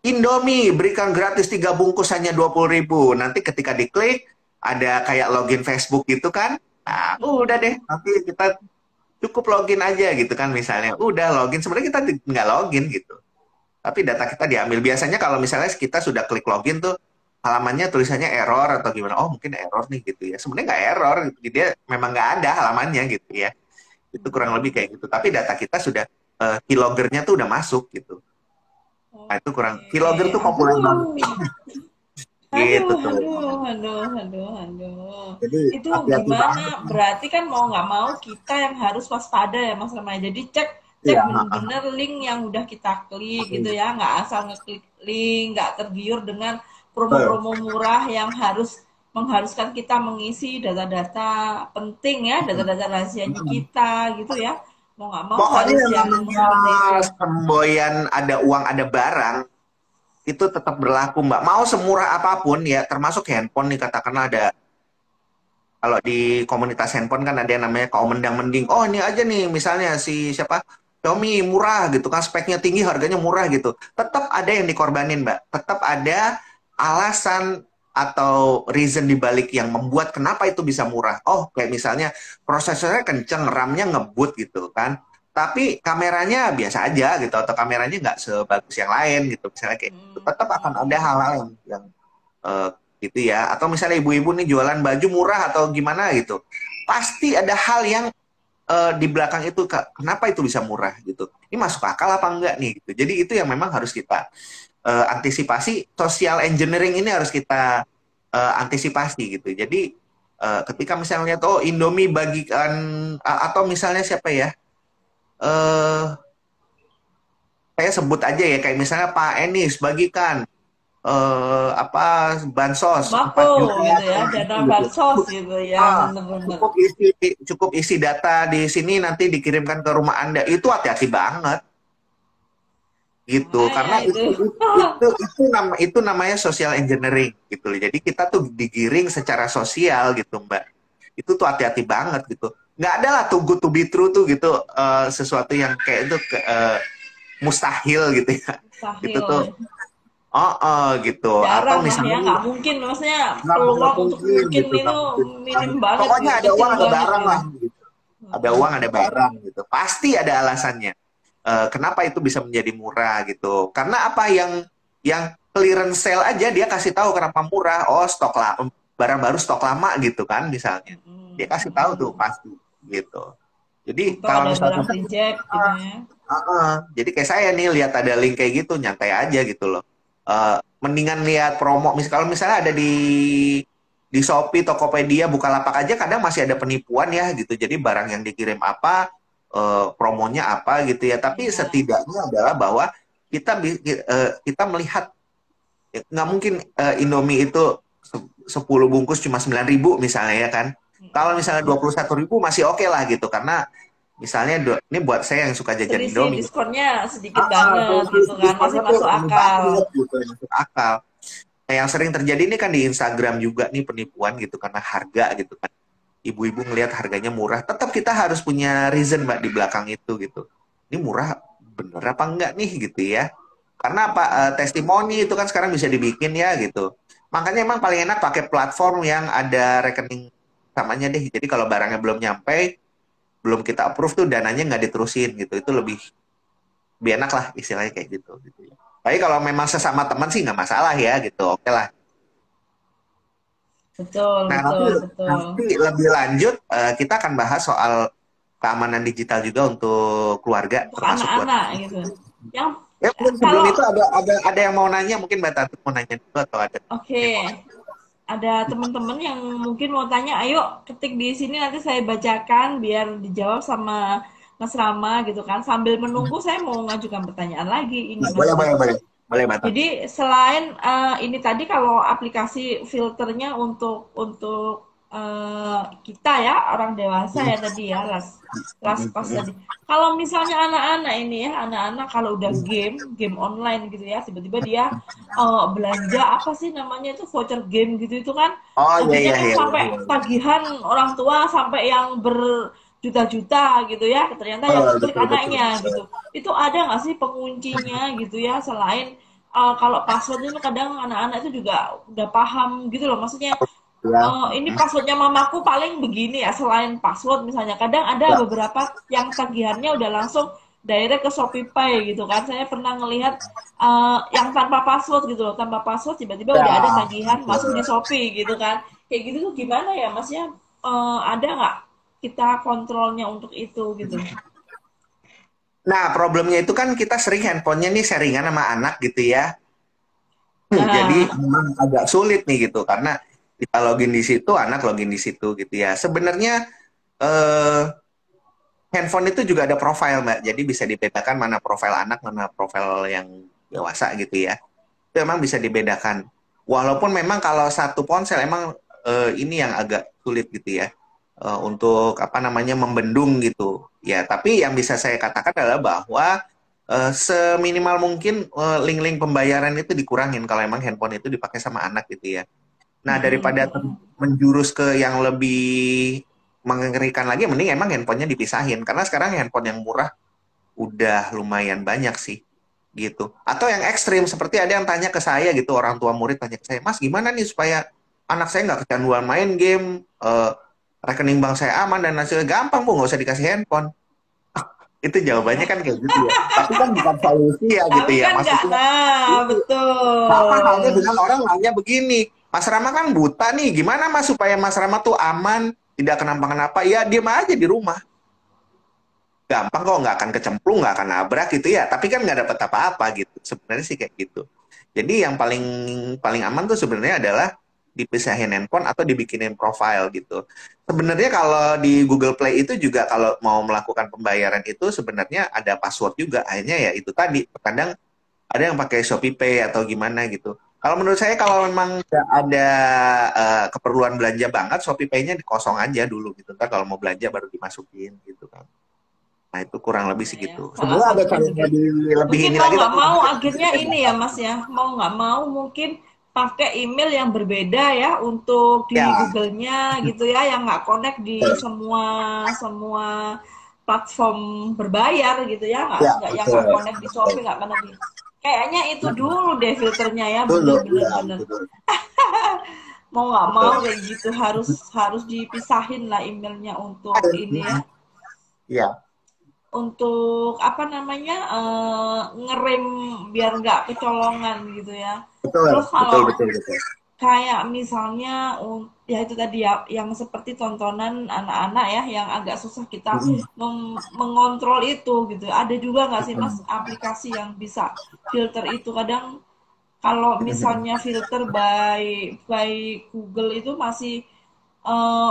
Indomie berikan gratis 3 bungkus hanya 20.000. Nanti ketika diklik ada kayak login Facebook gitu kan. Nah, udah deh. Nanti kita cukup login aja gitu kan misalnya. Udah login. Sebenarnya kita nggak login gitu. Tapi data kita diambil. Biasanya kalau misalnya kita sudah klik login tuh halamannya tulisannya error atau gimana. Oh mungkin error nih gitu ya. Sebenarnya nggak error. Gitu. Dia memang nggak ada halamannya gitu ya. Itu kurang lebih kayak gitu. Tapi data kita sudah keyloggernya tuh udah masuk gitu. Nah, itu kurang Oke, keylogger tuh populer banget aduh. gitu Aduh, tuh. aduh, aduh, aduh, aduh. Jadi Itu hati-hati gimana? banget. Berarti kan mau nggak mau kita yang harus waspada ya Mas Ramai. Jadi cek cek Iya, bener-bener link yang udah kita klik gitu ya, nggak asal ngeklik link, nggak tergiur dengan betul. promo-promo murah yang harus mengharuskan kita mengisi data-data penting ya, data-data rahasianya kita gitu ya. Mau nggak mau Pokoknya harus yang yang namanya seperti itu. semboyan ada uang ada barang itu tetap berlaku Mbak. Mau semurah apapun ya, termasuk handphone nih katakanlah ada kalau di komunitas handphone kan ada yang namanya kaum mendang-mending. Oh ini aja nih misalnya si siapa Xiaomi murah gitu kan speknya tinggi harganya murah gitu. Tetap ada yang dikorbanin Mbak. Tetap ada alasan atau reason dibalik yang membuat kenapa itu bisa murah. Oh kayak misalnya prosesornya kenceng, RAM-nya ngebut gitu kan. Tapi kameranya biasa aja gitu atau kameranya nggak sebagus yang lain gitu misalnya kayak gitu. Tetap akan ada hal-hal yang eh, gitu ya. Atau misalnya ibu-ibu nih jualan baju murah atau gimana gitu. Pasti ada hal yang di belakang itu kenapa itu bisa murah gitu. Ini masuk akal apa enggak nih gitu. Jadi itu yang memang harus kita antisipasi. Social engineering ini harus kita antisipasi gitu. Jadi ketika misalnya lihat oh Indomie bagikan atau misalnya siapa ya eh saya sebut aja ya kayak misalnya Pak Enis bagikan apa bansos Sembako 4 juta gitu ya, dana gitu. bansos gitu ya, Ah, bener-bener. cukup isi data di sini nanti dikirimkan ke rumah Anda. Itu hati-hati banget gitu Makanya karena itu. itu namanya social engineering gitu. Jadi kita tuh digiring secara sosial gitu, Mbak. Itu tuh hati-hati banget gitu. Nggak ada lah too good to be true tuh gitu sesuatu yang kayak itu mustahil gitu ya. Itu Mustahil. tuh gitu. Atau Jarang lah ya, misalnya nggak mungkin. Maksudnya nggak peluang untuk mungkin mungkin gitu nggak itu mungkin. minim banget Pokoknya gitu, ada kecil uang ada banget barang gitu. lah gitu. Ada uang ada barang gitu pasti ada alasannya. Kenapa itu bisa menjadi murah gitu karena apa yang clearance sale aja dia kasih tahu kenapa murah. Oh stok lah barang baru stok lama gitu kan misalnya dia kasih tahu tuh pasti gitu. Jadi Atau kalau ada misalnya barang reject gitu ya. jadi kayak saya nih lihat ada link kayak gitu nyantai aja gitu loh. Mendingan lihat promo kalau misalnya ada di Shopee, Tokopedia, Bukalapak aja kadang masih ada penipuan ya gitu. Jadi barang yang dikirim apa promonya apa gitu ya. Tapi Iya. setidaknya adalah bahwa kita melihat nggak mungkin Indomie itu 10 bungkus cuma 9.000 misalnya ya kan. Kalau misalnya Mm-mm. 21.000 masih oke lah gitu karena misalnya ini buat saya yang suka jajan Selisih Indomie. diskonnya sedikit banget Tuh, gitu kan, masih diskonnya tuh masuk ini akal. banget gitu, masuk akal. Nah, yang sering terjadi ini kan di Instagram juga nih penipuan gitu karena harga gitu kan. Ibu-ibu ngelihat harganya murah, tetap kita harus punya reason Mbak di belakang itu gitu. Ini murah bener apa enggak nih gitu ya. Karena apa testimoni itu kan sekarang bisa dibikin ya gitu. Makanya emang paling enak pakai platform yang ada rekening samanya deh. Jadi kalau barangnya belum nyampe, belum kita approve tuh dananya nggak diterusin gitu. Itu lebih enak lah istilahnya kayak gitu ya. Tapi kalau memang sesama teman sih nggak masalah ya gitu. Oke lah. Betul, Nah, betul, betul. nanti lebih lanjut kita akan bahas soal keamanan digital juga untuk keluarga Untuk termasuk keluarga. anak-anak gitu. Yang Ya, mungkin sebelum kalau itu ada yang mau nanya, mungkin Mbak Tati mau nanya dulu atau ada oke, yang mau. ada teman-teman yang mungkin mau tanya, ayo ketik di sini nanti saya bacakan biar dijawab sama Mas Rama gitu kan. Sambil menunggu saya mau ngajukan pertanyaan lagi ini Nah, Mas. boleh, boleh, boleh. Boleh, Mbak Tati. Jadi selain ini tadi kalau aplikasi filternya untuk kita ya orang dewasa ya tadi ya las pas tadi. Kalau misalnya anak-anak ini ya anak-anak kalau udah game online gitu ya tiba-tiba dia belanja apa sih namanya itu voucher game gitu itu kan Oh, iya, akhirnya iya, kan iya, sampai iya. tagihan orang tua sampai yang berjuta-juta gitu ya ternyata yang Oh, ngeklik betul, betul, anaknya gitu betul. itu ada nggak sih penguncinya gitu ya selain kalau password itu kadang anak-anak itu juga udah paham gitu loh maksudnya Ya, ini passwordnya mamaku paling begini ya selain password misalnya kadang ada ya. beberapa yang tagihannya udah langsung direct ke Shopee Pay gitu kan saya pernah ngelihat yang tanpa password gitu loh tanpa password tiba-tiba Ya, udah ada tagihan masuk di betul. Shopee gitu kan kayak gitu tuh gimana ya masnya ada nggak kita kontrolnya untuk itu gitu. Nah, problemnya itu kan kita sering handphonenya nih sharingan sama anak gitu ya. Jadi Nah, memang agak sulit nih gitu karena kita login di situ, anak login di situ gitu ya. Sebenarnya eh, handphone itu juga ada profile, Mbak. Jadi bisa dibedakan mana profil anak, mana profil yang dewasa gitu ya. Itu emang bisa dibedakan. Walaupun memang kalau satu ponsel emang ini yang agak sulit gitu ya. Untuk apa namanya membendung gitu. Ya, tapi yang bisa saya katakan adalah bahwa seminimal mungkin link-link pembayaran itu dikurangin kalau emang handphone itu dipakai sama anak gitu ya. Nah, daripada menjurus ke yang lebih mengerikan lagi, mending emang handphonenya dipisahin. Karena sekarang handphone yang murah udah lumayan banyak sih, gitu. Atau yang ekstrim, seperti ada yang tanya ke saya gitu, orang tua murid tanya ke saya, Mas, gimana nih supaya anak saya nggak kecanduan main game, rekening bank saya aman, dan hasilnya gampang, Bu, nggak usah dikasih handphone. Itu jawabannya iya. kan kayak gitu ya. Tapi kan bukan solusi ya gitu Tapi ya. kan nggak, Maksudnya, nah sama halnya betul. dengan orang nanya begini, Mas Rama kan buta nih, gimana Mas supaya Mas Rama tuh aman, tidak kenapa-kenapa? Ya diem aja di rumah. Gampang kok, nggak akan kecemplung, nggak akan nabrak gitu ya. Tapi kan nggak dapat apa-apa gitu. Sebenarnya sih kayak gitu. Jadi yang paling paling aman tuh sebenarnya adalah dipisahin handphone atau dibikinin profile gitu. Sebenarnya kalau di Google Play itu juga kalau mau melakukan pembayaran itu sebenarnya ada password juga. Akhirnya ya itu tadi. Kadang ada yang pakai Shopee Pay atau gimana gitu. Kalau menurut saya kalau memang nggak ada keperluan belanja banget, Shopee Pay-nya kosong aja dulu gitu. Ntar kalau mau belanja baru dimasukin gitu kan. Nah itu kurang lebih Iya sih ya, gitu. salah Sebenarnya ada satunya cara yang juga. lebih Mungkin ini mau lagi nggak tapi mau mungkin akhirnya ini ya Mas ya, mau nggak mau mungkin pakai email yang berbeda ya untuk di ya Google-nya gitu ya, yang nggak connect di semua semua platform berbayar gitu ya, ya nggak yang betul. nggak connect di Shopee, nggak mana di. Kayaknya itu dulu deh filternya ya, Dulu bener-bener ya bener. betul Mau nggak mau betul. kayak gitu harus harus dipisahin lah emailnya untuk ini ya Iya untuk apa namanya ngerem biar nggak kecolongan gitu ya. betul Terus betul kalau betul betul. kayak misalnya ya itu tadi ya yang seperti tontonan anak-anak ya yang agak susah kita Mm-mm. mengontrol itu gitu. Ada juga nggak sih Mas Mm-mm. aplikasi yang bisa filter itu kadang kalau Mm-mm. misalnya filter by Google itu masih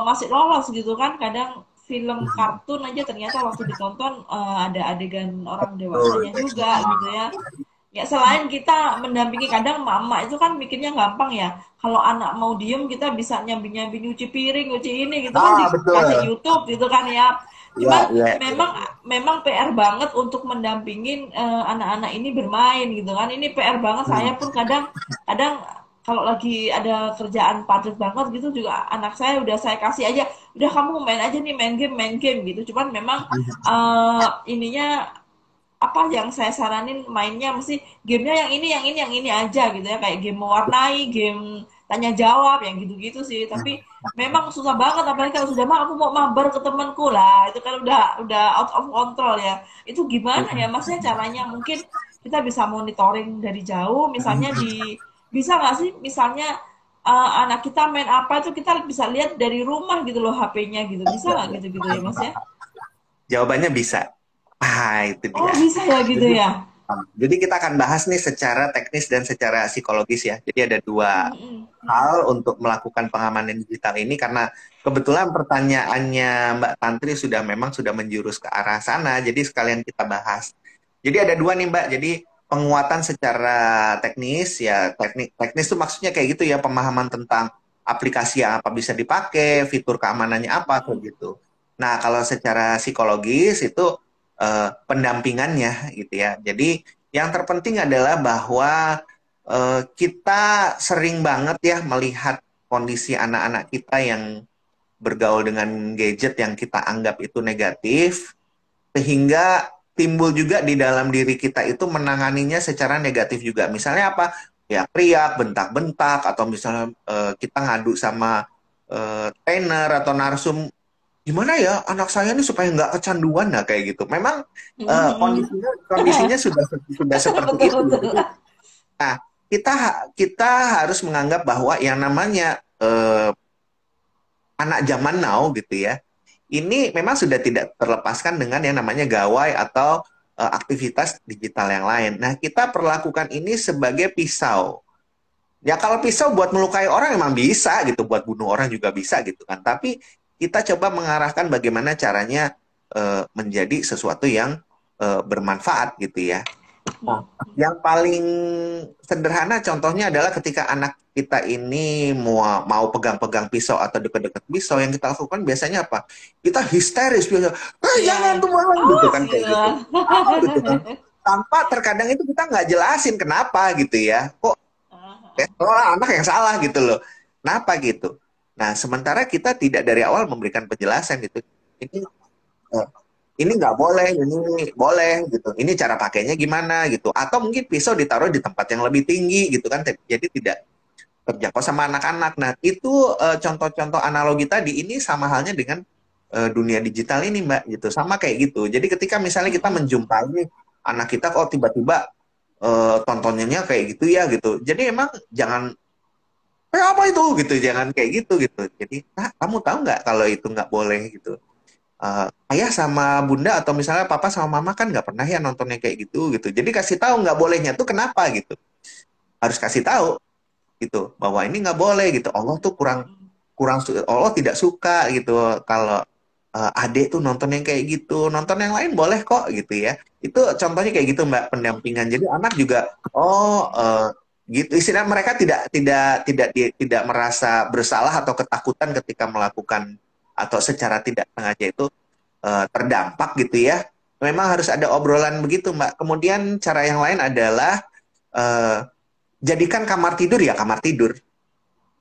masih lolos gitu kan kadang film kartun aja ternyata waktu ditonton ada adegan orang Betul. dewasanya juga gitu ya. Ya selain kita mendampingi, kadang mama itu kan mikirnya gampang ya. Kalau anak mau diem kita bisa nyambi-nyambi nyuci piring, nyuci ini gitu kan Ah, dikasih betul. YouTube gitu kan ya. Iya, Cuman iya, iya. memang memang PR banget untuk mendampingin anak-anak ini bermain gitu kan. Ini PR banget, saya Hmm. pun kadang kadang kalau lagi ada kerjaan padat banget gitu juga anak saya udah saya kasih aja, udah kamu main aja nih, main game gitu. Cuman memang ininya apa yang saya saranin mainnya mesti gamenya yang ini aja gitu ya, kayak game mewarnai, game tanya jawab yang gitu-gitu sih. Tapi memang susah banget apalagi kalau sudah mah aku mau mabar ke temanku lah, itu kan udah out of control ya. Itu gimana ya masnya caranya? Mungkin kita bisa monitoring dari jauh, misalnya bisa nggak sih misalnya anak kita main apa itu kita bisa lihat dari rumah gitu loh, HP-nya gitu, bisa nggak gitu gitu ya mas ya? Jawabannya bisa. Ah, itu Oh dia. bisa ya gitu Jadi, ya. jadi kita akan bahas nih secara teknis dan secara psikologis ya. Jadi ada dua Mm-mm. hal untuk melakukan pengamanan digital ini karena kebetulan pertanyaannya Mbak Tantri sudah menjurus ke arah sana. Jadi sekalian kita bahas. Jadi ada dua nih Mbak. Jadi penguatan secara teknis ya, teknis itu maksudnya kayak gitu ya, pemahaman tentang aplikasi yang apa bisa dipakai, fitur keamanannya apa kayak gitu. Nah, kalau secara psikologis itu pendampingannya gitu ya. Jadi yang terpenting adalah bahwa kita sering banget ya melihat kondisi anak-anak kita yang bergaul dengan gadget yang kita anggap itu negatif, sehingga timbul juga di dalam diri kita itu menanganinya secara negatif juga. Misalnya apa? Ya teriak, bentak-bentak, atau misalnya kita ngadu sama trainer atau narsum, gimana ya anak saya ini supaya nggak kecanduan, nah kayak gitu. Memang Mhm. kondisinya sudah seperti Betul itu. betul. Jadi, nah, kita kita harus menganggap bahwa yang namanya anak zaman now gitu ya, ini memang sudah tidak terlepaskan dengan yang namanya gawai atau aktivitas digital yang lain. Nah, kita perlakukan ini sebagai pisau. Ya kalau pisau buat melukai orang emang bisa gitu, buat bunuh orang juga bisa gitu kan. Tapi kita coba mengarahkan bagaimana caranya menjadi sesuatu yang bermanfaat gitu ya. Nah, yang paling sederhana contohnya adalah ketika anak kita ini mau pegang-pegang pisau atau deket-deket pisau, yang kita lakukan biasanya apa? Kita histeris biasa, Iya jangan ya. tuh Bang," gitu Oh kan kayak gitu. sialan. Ah, gitu kan. Tanpa terkadang itu kita nggak jelasin kenapa gitu ya. Kok anak yang salah gitu loh. Kenapa gitu? Nah, sementara kita tidak dari awal memberikan penjelasan gitu. Ini eh, ini nggak boleh, ini boleh gitu. Ini cara pakainya gimana gitu. Atau mungkin pisau ditaruh di tempat yang lebih tinggi gitu kan. Jadi tidak terjangkau sama anak-anak. Nah, itu contoh-contoh analogi tadi ini sama halnya dengan dunia digital ini, Mbak, gitu. Sama kayak gitu. Jadi ketika misalnya kita menjumpai anak kita kok tiba-tiba tontonannya kayak gitu ya gitu. Jadi emang jangan apa itu gitu, jangan kayak gitu gitu. Jadi, nah, kamu tahu nggak kalau itu nggak boleh gitu. Ayah sama bunda atau misalnya papa sama mama kan nggak pernah ya nonton yang kayak gitu gitu. Jadi kasih tahu nggak bolehnya tuh kenapa gitu. Harus kasih tahu gitu bahwa ini nggak boleh gitu. Allah tuh kurang kurang Allah tidak suka gitu kalau adik tuh nonton yang kayak gitu. Nonton yang lain boleh kok gitu ya. Itu contohnya kayak gitu Mbak, pendampingan. Jadi anak juga gitu, istilah mereka tidak merasa bersalah atau ketakutan ketika melakukan atau secara tidak sengaja itu terdampak gitu ya. Memang harus ada obrolan begitu, Mbak. Kemudian cara yang lain adalah eh, jadikan kamar tidur ya kamar tidur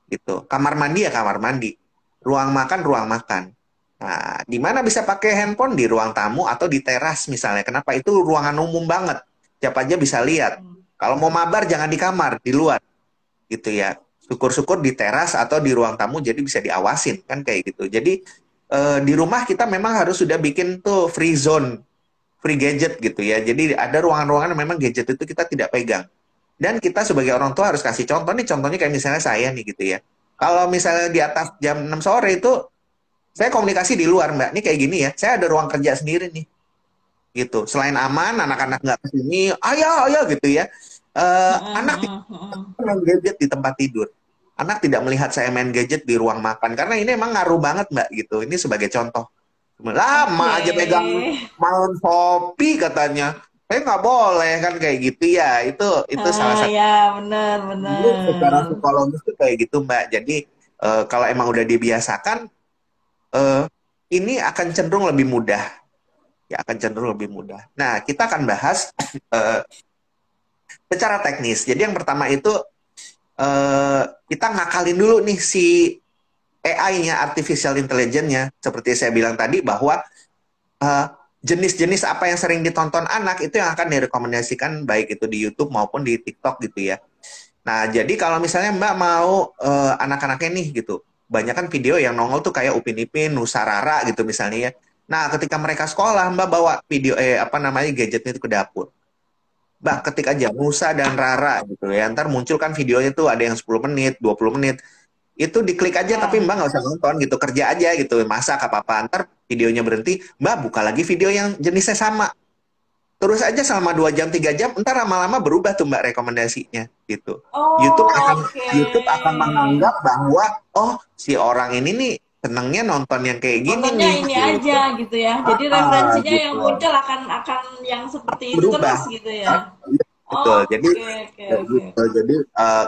gitu. Kamar mandi ya kamar mandi. Ruang makan ruang makan. Nah, di mana bisa pakai handphone? Di ruang tamu atau di teras misalnya. Kenapa? Itu ruangan umum banget. Siapa aja bisa lihat. Kalau mau mabar jangan di kamar, di luar gitu ya. Syukur-syukur di teras atau di ruang tamu jadi bisa diawasin kan kayak gitu. Jadi di rumah kita memang harus sudah bikin tuh free zone, free gadget gitu ya. Jadi ada ruangan-ruangan yang memang gadget itu kita tidak pegang. Dan kita sebagai orang tua harus kasih contoh nih, contohnya kayak misalnya saya nih gitu ya. Kalau misalnya di atas jam 6 sore itu saya komunikasi di luar, Mbak. Ini kayak gini ya. Saya ada ruang kerja sendiri nih gitu. Selain aman, anak-anak nggak kesini, ayah, ayah gitu ya. Anak tidak main gadget di tempat tidur. Anak tidak melihat saya main gadget di ruang makan karena ini emang ngaruh banget Mbak gitu. Ini sebagai contoh lama Oke. aja megang main Shopee katanya. Saya nggak boleh kan kayak gitu ya. Itu salah Ah satu ya, benar dulu secara benar. psikologis tuh kayak gitu Mbak. Jadi kalau emang udah dibiasakan, eh, ini akan cenderung lebih mudah. Ya akan cenderung lebih mudah. Nah kita akan bahas eh, secara teknis. Jadi yang pertama itu kita ngakalin dulu nih si AI-nya, artificial intelligence-nya. Seperti saya bilang tadi bahwa eh, jenis-jenis apa yang sering ditonton anak itu yang akan direkomendasikan baik itu di YouTube maupun di TikTok gitu ya. Nah, jadi kalau misalnya Mbak mau anak-anaknya nih gitu, banyak kan video yang nongol tuh kayak Upin Ipin, Nusa Rara gitu misalnya ya. Nah, ketika mereka sekolah, Mbak bawa video apa namanya gadgetnya itu ke dapur. Mbak ketik aja Nusa dan Rara gitu ya. Ntar muncul kan videonya tuh ada yang 10 menit, 20 menit. Itu diklik aja tapi Ya. Mbak nggak usah nonton gitu. Kerja aja gitu. Masak apa-apa. Ntar videonya berhenti, Mbak buka lagi video yang jenisnya sama. Terus aja selama 2 jam, 3 jam, ntar lama-lama berubah tuh Mbak rekomendasinya gitu. YouTube Oh, akan oke. YouTube akan menganggap bahwa oh si orang ini nih senengnya nonton yang kayak gini Nontonnya nih ini gitu. aja gitu ya. Jadi referensinya yang Gitu. muncul akan yang seperti itu terus Berubah. gitu ya. Betul. Jadi Oke, oke, oke. gitu. Jadi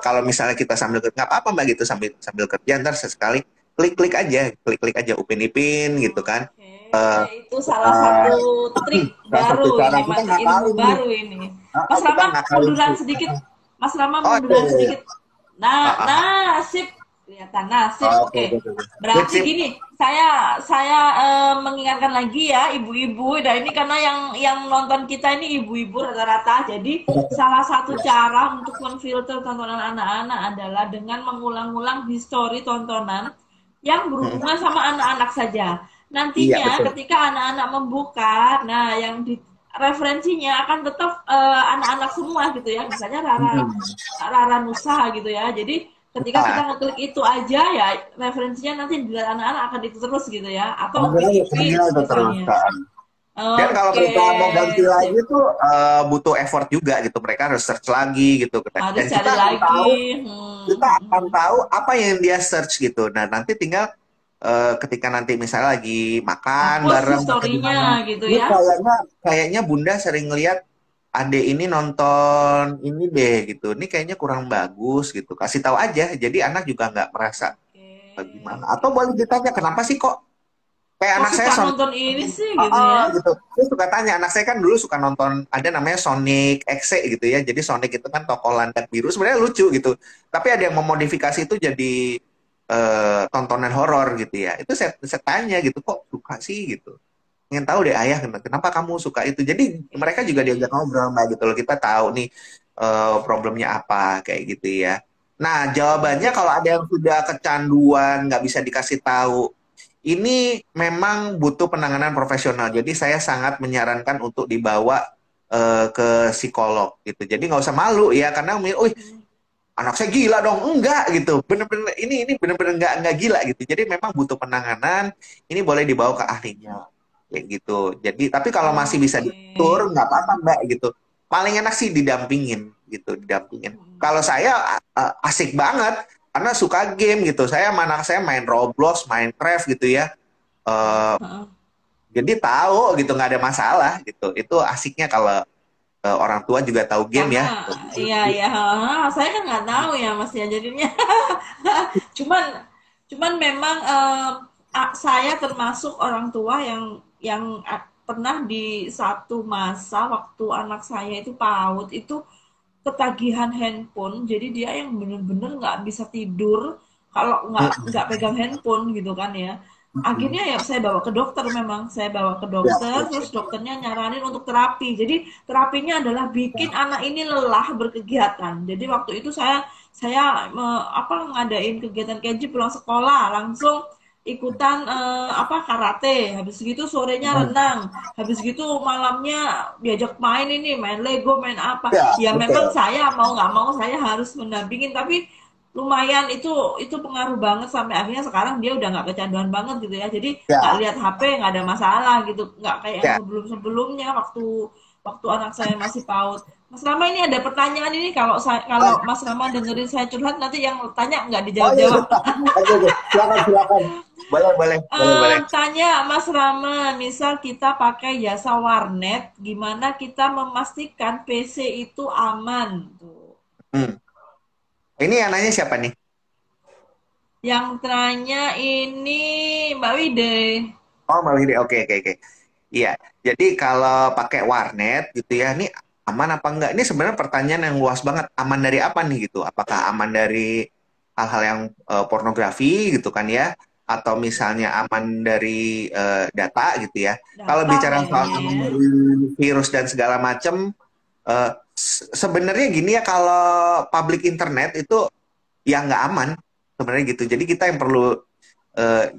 kalau misalnya kita sambil kerja nggak apa-apa Mbak gitu sambil sambil kerja ntar sesekali klik-klik aja Upin Ipin gitu kan. Oke, Eh, itu salah eh, satu trik Salah satu baru cara ini, kita ilmu ngakalin nih. baru ini. Mas Kita Rama ngakalin munduran sih. sedikit. Mas Rama Oh iya, munduran iya, iya. sedikit. Nah, Ah, ah, ah. nah, sip. Kelihatan, nah, sip. Oke, Oke. oke, oke. Sip, Berarti sip. gini, saya mengingatkan lagi ya ibu-ibu. Dan ini karena yang nonton kita ini ibu-ibu rata-rata. Jadi salah satu cara untuk memfilter tontonan anak-anak adalah dengan mengulang-ulang histori tontonan yang Mm, berhubungan sama anak-anak saja. iya Nantinya betul. ketika anak-anak membuka, nah yang di referensinya akan tetap anak-anak semua gitu ya. Misalnya Rara Mm. Rara Nusa gitu ya. Jadi ketika kita Nah, ngeklik itu aja ya referensinya nanti dilihat anak-anak akan itu terus gitu ya. Atau ambil Upin aja Ipin kemungkinan itu terus misalnya. kan. Dan kalau Oke, mereka mau ganti lagi sip. tuh butuh effort juga gitu. Mereka harus search lagi gitu. Harus Dan cari lagi. Hmm, kita hmm, akan hmm. tahu apa yang dia search gitu. Nah, nanti tinggal ketika nanti misalnya lagi makan Hapus bareng atau di historinya mana. gitu Ini ya. kayaknya Bunda sering lihat adek ini nonton ini deh gitu. Ini kayaknya kurang bagus gitu. Kasih tahu aja. Jadi anak juga nggak merasa Oke, gimana. oke. Atau boleh ditanya kenapa sih kok kayak Kok anak saya suka nonton ini sih gitu Oh, ya? gitu. Saya suka tanya, anak saya kan dulu suka nonton, ada namanya Sonic Exe gitu ya. Jadi Sonic itu kan tokoh landak biru, sebenarnya lucu gitu. Tapi ada yang memodifikasi itu jadi tontonan horor gitu ya. Itu saya tanya gitu, kok suka sih gitu. Ingin tahu deh ayah, kenapa kamu suka itu. Jadi mereka juga diajak Oke. ngobrol, Mbak, gitu loh. Kita tahu nih problemnya apa, kayak gitu ya. Nah, jawabannya Sip. kalau ada yang sudah kecanduan, nggak bisa dikasih tahu, ini memang butuh penanganan profesional. Jadi saya sangat menyarankan untuk dibawa ke psikolog gitu. Jadi nggak usah malu ya karena oh anak saya gila dong. Enggak gitu. Bener-bener ini bener-bener nggak gila gitu. Jadi memang butuh penanganan. Ini boleh dibawa ke ahlinya kayak gitu. Jadi tapi kalau masih bisa Oke. diatur nggak apa-apa Mbak gitu. Paling enak sih didampingin gitu, didampingin. Kalau saya asik banget karena suka game gitu. Saya mana saya main Roblox, Minecraft gitu ya. Eh, Heeh. jadi tahu gitu nggak ada masalah gitu. Itu asiknya kalau orang tua juga tahu game Karena ya. iya ya, saya kan nggak tahu ya Mas ya jadinya. Cuman cuman memang saya termasuk orang tua yang pernah di satu masa waktu anak saya itu PAUD itu ketagihan handphone. Jadi dia yang bener-bener nggak bisa tidur kalau nggak pegang handphone gitu kan ya. Akhirnya ya saya bawa ke dokter, memang saya bawa ke Ya, dokter, terus dokternya nyaranin untuk terapi. Jadi terapinya adalah bikin anak ini lelah berkegiatan. Jadi waktu itu saya ngadain kegiatan keji pulang sekolah langsung ikutan karate. Habis gitu sorenya renang. Habis gitu malamnya diajak main ini, main Lego, main apa. ya, Ya memang betul. saya mau nggak mau saya harus mendampingin, tapi lumayan itu pengaruh banget sampai akhirnya sekarang dia udah nggak kecanduan banget gitu ya. Jadi nggak Ya, lihat HP nggak ada masalah gitu, nggak kayak yang ya. sebelum-sebelumnya waktu waktu anak saya masih PAUD. Mas Rama ini ada pertanyaan ini, kalau Mas Rama dengerin saya curhat nanti yang tanya nggak Oh iya, dijawab-jawab. oke, oke. Silakan, silakan. Boleh, boleh, boleh, boleh. Tanya Mas Rama, misal kita pakai jasa warnet, gimana kita memastikan PC itu aman? Tuh. Hmm. Ini yang nanya siapa nih? Yang tanya ini Mbak Wide. Oh, Mbak Widi. Oke, oke, oke. Iya. Jadi kalau pakai warnet gitu ya, ini aman apa enggak? Ini sebenarnya pertanyaan yang luas banget. Aman dari apa nih gitu? Apakah aman dari hal-hal yang pornografi gitu kan ya? Atau misalnya aman dari data gitu ya? Kalau Data bicara soal kayaknya aman ya. dari virus dan segala macam, sebenarnya gini ya, kalau public internet itu ya nggak aman sebenarnya gitu. Jadi kita yang perlu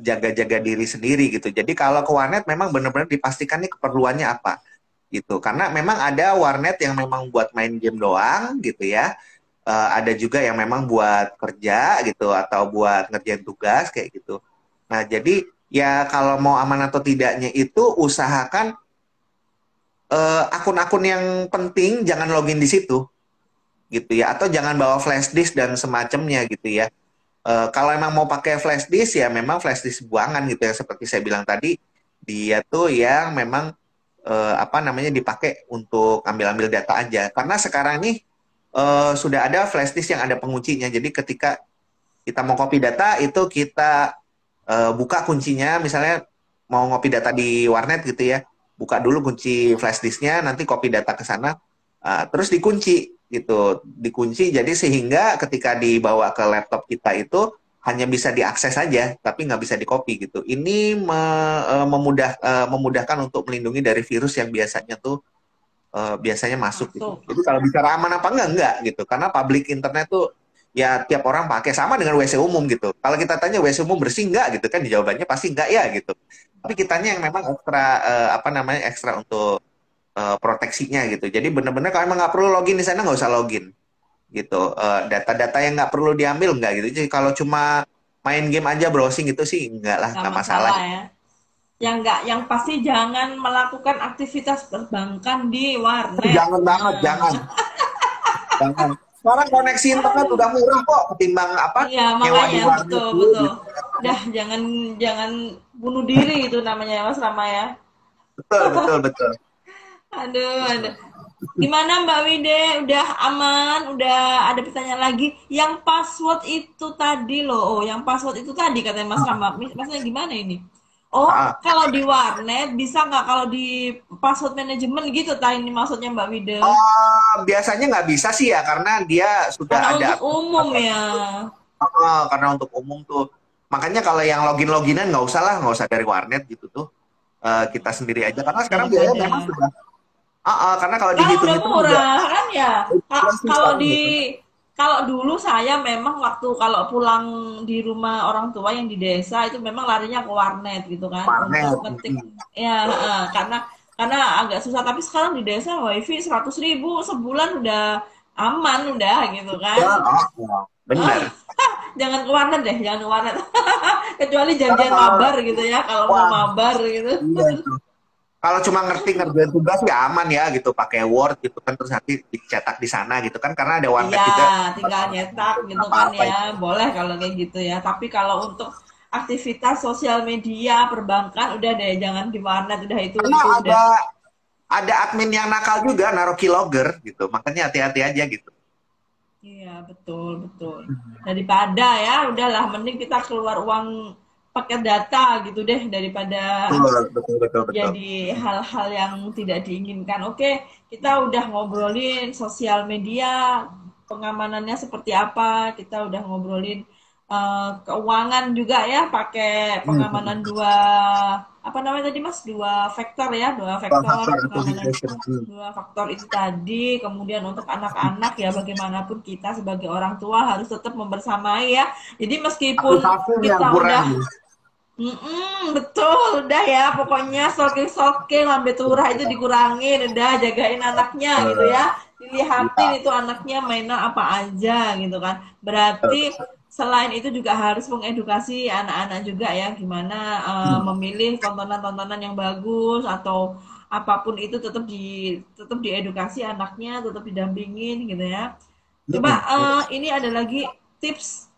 jaga-jaga diri sendiri gitu. Jadi kalau ke warnet memang benar-benar dipastikan nih keperluannya apa gitu. Karena memang ada warnet yang memang buat main game doang gitu ya. Ada juga yang memang buat kerja gitu atau buat ngerjain tugas kayak gitu. Nah, jadi ya kalau mau aman atau tidaknya itu usahakan akun-akun yang penting jangan login di situ gitu ya, atau jangan bawa flash disk dan semacamnya gitu ya. Kalau emang mau pakai flash disk ya memang flash disk buangan gitu ya, seperti saya bilang tadi, dia tuh yang memang apa namanya dipakai untuk ambil-ambil data aja. Karena sekarang nih sudah ada flash disk yang ada penguncinya. Jadi ketika kita mau copy data itu kita buka kuncinya, misalnya mau ngopi data di warnet gitu ya, buka dulu kunci flash disknya, nanti copy data ke sana, terus dikunci gitu, dikunci. Jadi sehingga ketika dibawa ke laptop kita itu hanya bisa diakses saja, tapi nggak bisa di copy gitu. Ini memudahkan untuk melindungi dari virus yang biasanya tuh biasanya masuk gitu. Masuk. Jadi kalau bicara aman apa enggak gitu. Karena public internet tuh ya tiap orang pakai, sama dengan WC umum gitu. Kalau kita tanya WC umum bersih enggak gitu kan, jawabannya pasti enggak ya gitu. Tapi kitanya yang memang ekstra apa namanya ekstra untuk proteksinya gitu. Jadi benar-benar kalau emang nggak perlu login di sana nggak usah login gitu. Data-data yang nggak perlu diambil enggak gitu. Jadi kalau cuma main game aja browsing gitu sih enggak lah, Nggak nggak masalah. masalah ya. Yang nggak, yang pasti jangan melakukan aktivitas perbankan di warnet. Jangan banget, Nah, jangan. Jangan. Sekarang koneksi internet udah murah kok ketimbang apa iya nyewa makanya di warnet betul dulu betul. gitu. Dah jangan jangan bunuh diri itu namanya Mas Rama ya. Betul, betul, betul. Aduh, aduh. Gimana Mbak Wide? Udah aman? Udah ada pertanyaan lagi? Yang password itu tadi loh. Oh, yang password itu tadi katanya Mas Rama. Maksudnya gimana ini? Oh, Ah, kalau di warnet bisa nggak kalau di password manajemen gitu? Tah ini maksudnya Mbak Wide. biasanya nggak bisa sih ya karena dia sudah Karena ada untuk umum ya. karena untuk umum tuh. Makanya kalau yang login-loginan nggak usah lah, nggak usah dari warnet gitu tuh. Kita sendiri aja karena sekarang biaya Daripada memang sudah karena kalau kalau udah dihitung-hitung juga murah kan ya. kurang sih Kalau sekarang di gitu. kalau dulu saya memang waktu kalau pulang di rumah orang tua yang di desa itu memang larinya ke warnet gitu kan untuk Warnet. ngetik ya karena agak susah, tapi sekarang di desa wifi 100.000 sebulan udah aman udah gitu kan. Ya, ya. Ah, Benar. jangan ke warnet deh, jangan ke warnet. Kecuali Karena janjian kalau mabar gitu ya, kalau mau wah, mabar gitu. iya itu. Kalau cuma ngerti ngerjain tugas ya aman ya gitu, pakai Word gitu kan, terus nanti dicetak di sana gitu kan, karena ada warnet Iya, juga tinggal nyetak gitu kan apa-apa ya, itu. boleh kalau kayak gitu ya. Tapi kalau untuk aktivitas sosial media, perbankan, udah deh, jangan di warnet, udah Karena itu udah. ada admin yang nakal juga naruh keylogger gitu, makanya hati-hati aja gitu. Iya, betul, betul. Daripada ya, udahlah, mending kita keluar uang pakai data gitu deh, daripada Betul, betul, betul, betul. jadi hal-hal yang tidak diinginkan. Oke, kita udah ngobrolin sosial media, pengamanannya seperti apa, kita udah ngobrolin keuangan juga ya, pakai pengamanan dua, apa namanya tadi Mas? Dua faktor ya, dua faktor Faktor pengamanan authentication. dua faktor itu tadi. Kemudian untuk anak-anak ya, bagaimanapun kita sebagai orang tua harus tetap membersamai ya. Jadi meskipun Satu yang kita kurang udah nih. betul, udah ya. Pokoknya stalking-stalking sampai turah itu dikurangin, udah jagain anaknya gitu Eh, ya. Dilihatin iya, itu anaknya mainan apa aja gitu kan. betul, Berarti betul. selain itu juga harus mengedukasi anak-anak juga ya, gimana memilih tontonan-tontonan yang bagus atau apapun itu, tetap diedukasi anaknya, tetap didampingin gitu ya. Coba Mm-mm. ini ada lagi tips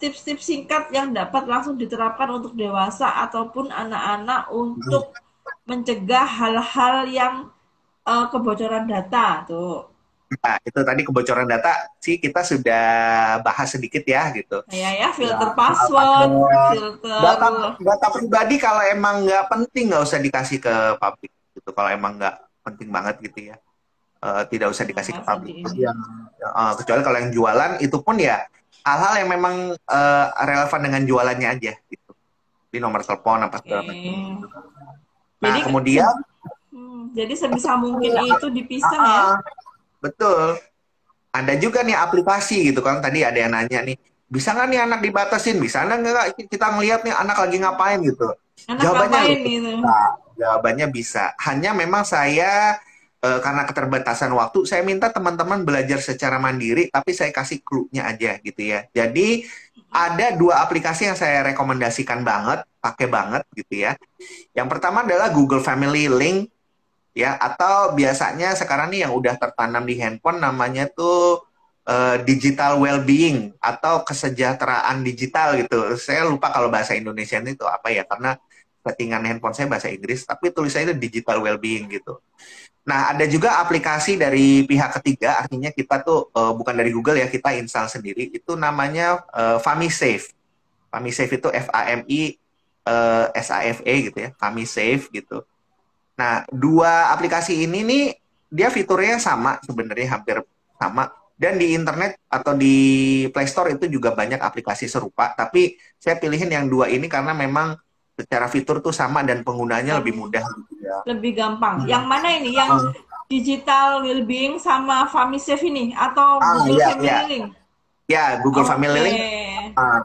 tips-tips singkat yang dapat langsung diterapkan untuk dewasa ataupun anak-anak untuk mencegah hal-hal yang kebocoran data tuh. Nah, itu tadi kebocoran data sih kita sudah bahas sedikit ya gitu. Kayak ya Ya, filter soal password, pakai filter data data pribadi kalau emang nggak penting nggak usah dikasih ke publik gitu. Kalau emang nggak penting banget gitu ya, tidak usah dikasih ke nggak usah di publik. Jadi ini. kecuali kalau yang jualan itu pun ya hal-hal yang memang relevan dengan jualannya aja gitu. Di nomor telepon apa Oke. segala macam. Nah Jadi kemudian jadi sebisa mungkin itu dipisah ya. ah, betul. Ada juga nih aplikasi gitu kan. Tadi ada yang nanya nih, bisa nggak nih anak dibatasin? Bisa nggak kita ngelihat nih anak lagi ngapain gitu? Anak Jawabannya ngapain gitu. gitu. Nah, jawabannya bisa. Hanya memang saya karena keterbatasan waktu, saya minta teman-teman belajar secara mandiri, tapi saya kasih clue-nya aja gitu ya. Jadi ada dua aplikasi yang saya rekomendasikan banget, pakai banget gitu ya. Yang pertama adalah Google Family Link ya, atau biasanya sekarang nih yang udah tertanam di handphone namanya tuh digital well-being atau kesejahteraan digital gitu. Saya lupa kalau bahasa Indonesia itu apa ya, karena settingan handphone saya bahasa Inggris, tapi tulisannya itu digital well-being gitu. Nah, ada juga aplikasi dari pihak ketiga, artinya kita tuh bukan dari Google ya, kita install sendiri. Itu namanya FamiSafe. FamiSafe itu FAMI gitu ya, FamiSafe gitu. Nah, dua aplikasi ini nih dia fiturnya sama sebenarnya, hampir sama. Dan di internet atau di Play Store itu juga banyak aplikasi serupa, tapi saya pilihin yang dua ini karena memang secara fitur tuh sama dan penggunanya lebih Yang mudah gitu ya. lebih gampang. Yang mana ini? Yang digital well-being sama FamiSafe ini atau Google Iya, Family iya. Link? Ya, Google Family Oke. Link. ah,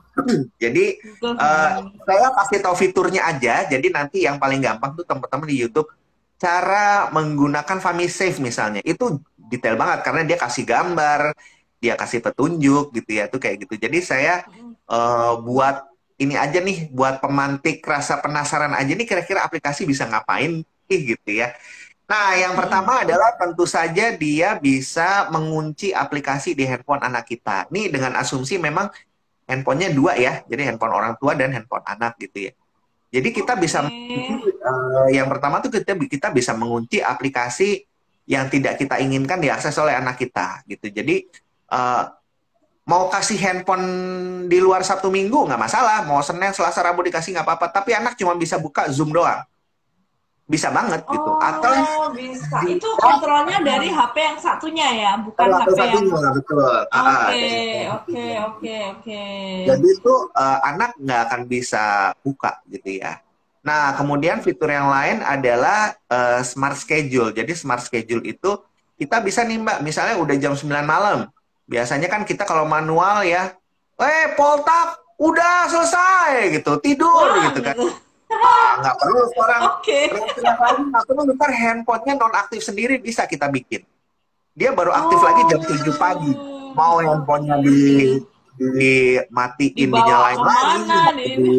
jadi Google Family Link. saya kasih tahu fiturnya aja. Jadi nanti yang paling gampang tuh teman-teman di YouTube cara menggunakan FamiSafe misalnya. Itu detail banget karena dia kasih gambar, dia kasih petunjuk gitu ya, tuh kayak gitu. Jadi saya buat ini aja nih, buat pemantik rasa penasaran aja nih kira-kira aplikasi bisa ngapain gitu ya. Nah, yang pertama adalah tentu saja dia bisa mengunci aplikasi di handphone anak kita. Nih dengan asumsi memang handphonenya dua ya, jadi handphone orang tua dan handphone anak gitu ya. Jadi kita bisa mengunci, Oke. yang pertama tuh kita bisa mengunci aplikasi yang tidak kita inginkan diakses oleh anak kita gitu. Jadi eh, mau kasih handphone di luar Sabtu Minggu nggak masalah, mau Senin, Selasa, Rabu dikasih nggak apa-apa. Tapi anak cuma bisa buka Zoom doang, bisa banget gitu. Atau Oh, bisa. Itu bisa kontrolnya dari HP yang satunya ya, bukan satu HP yang. satunya betul. Oke, Dari oke, oke, oke. jadi itu anak nggak akan bisa buka gitu ya. Nah, kemudian fitur yang lain adalah smart schedule. Jadi smart schedule itu kita bisa nih Mbak, misalnya udah jam 9 malam. Biasanya kan kita kalau manual ya, poltak, udah selesai gitu, tidur Wah, gitu kan. gitu. Nggak perlu sekarang Oke. teriak lagi, nggak perlu, ntar handphonenya nonaktif sendiri bisa kita bikin. Dia baru aktif lagi jam 7 pagi. Oh, Mau handphonenya oke. dimatiin, Dibawa dinyalain lagi, kemana nih ini?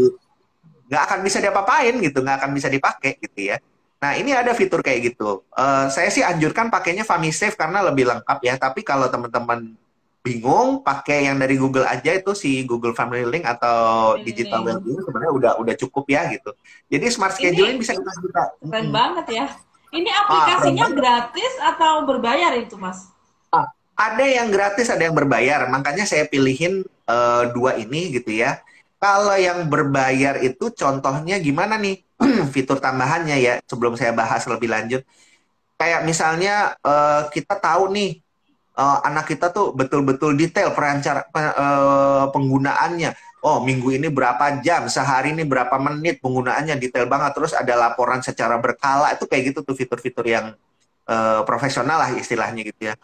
nggak akan bisa diapa-apain gitu, nggak akan bisa dipakai gitu ya. Nah, ini ada fitur kayak gitu. Saya sih anjurkan pakainya FamiSafe karena lebih lengkap ya. Tapi kalau teman-teman bingung, pakai yang dari Google aja, itu si Google Family Link atau Digital Keliling. Wellbeing sebenarnya udah cukup ya gitu. Jadi smart scheduling Ini bisa kita buka. keren banget ya. Ini Keren aplikasinya banget. gratis atau berbayar itu, Mas? Ada yang gratis, ada yang berbayar. Makanya saya pilihin dua ini gitu ya. Kalau yang berbayar itu contohnya gimana nih? Fitur tambahannya ya, sebelum saya bahas lebih lanjut. Kayak misalnya kita tahu nih anak kita tuh betul-betul detail penggunaannya. Oh, minggu ini berapa jam, sehari ini berapa menit penggunaannya detail banget. Terus ada laporan secara berkala, itu kayak gitu tuh fitur-fitur yang profesional lah istilahnya gitu ya.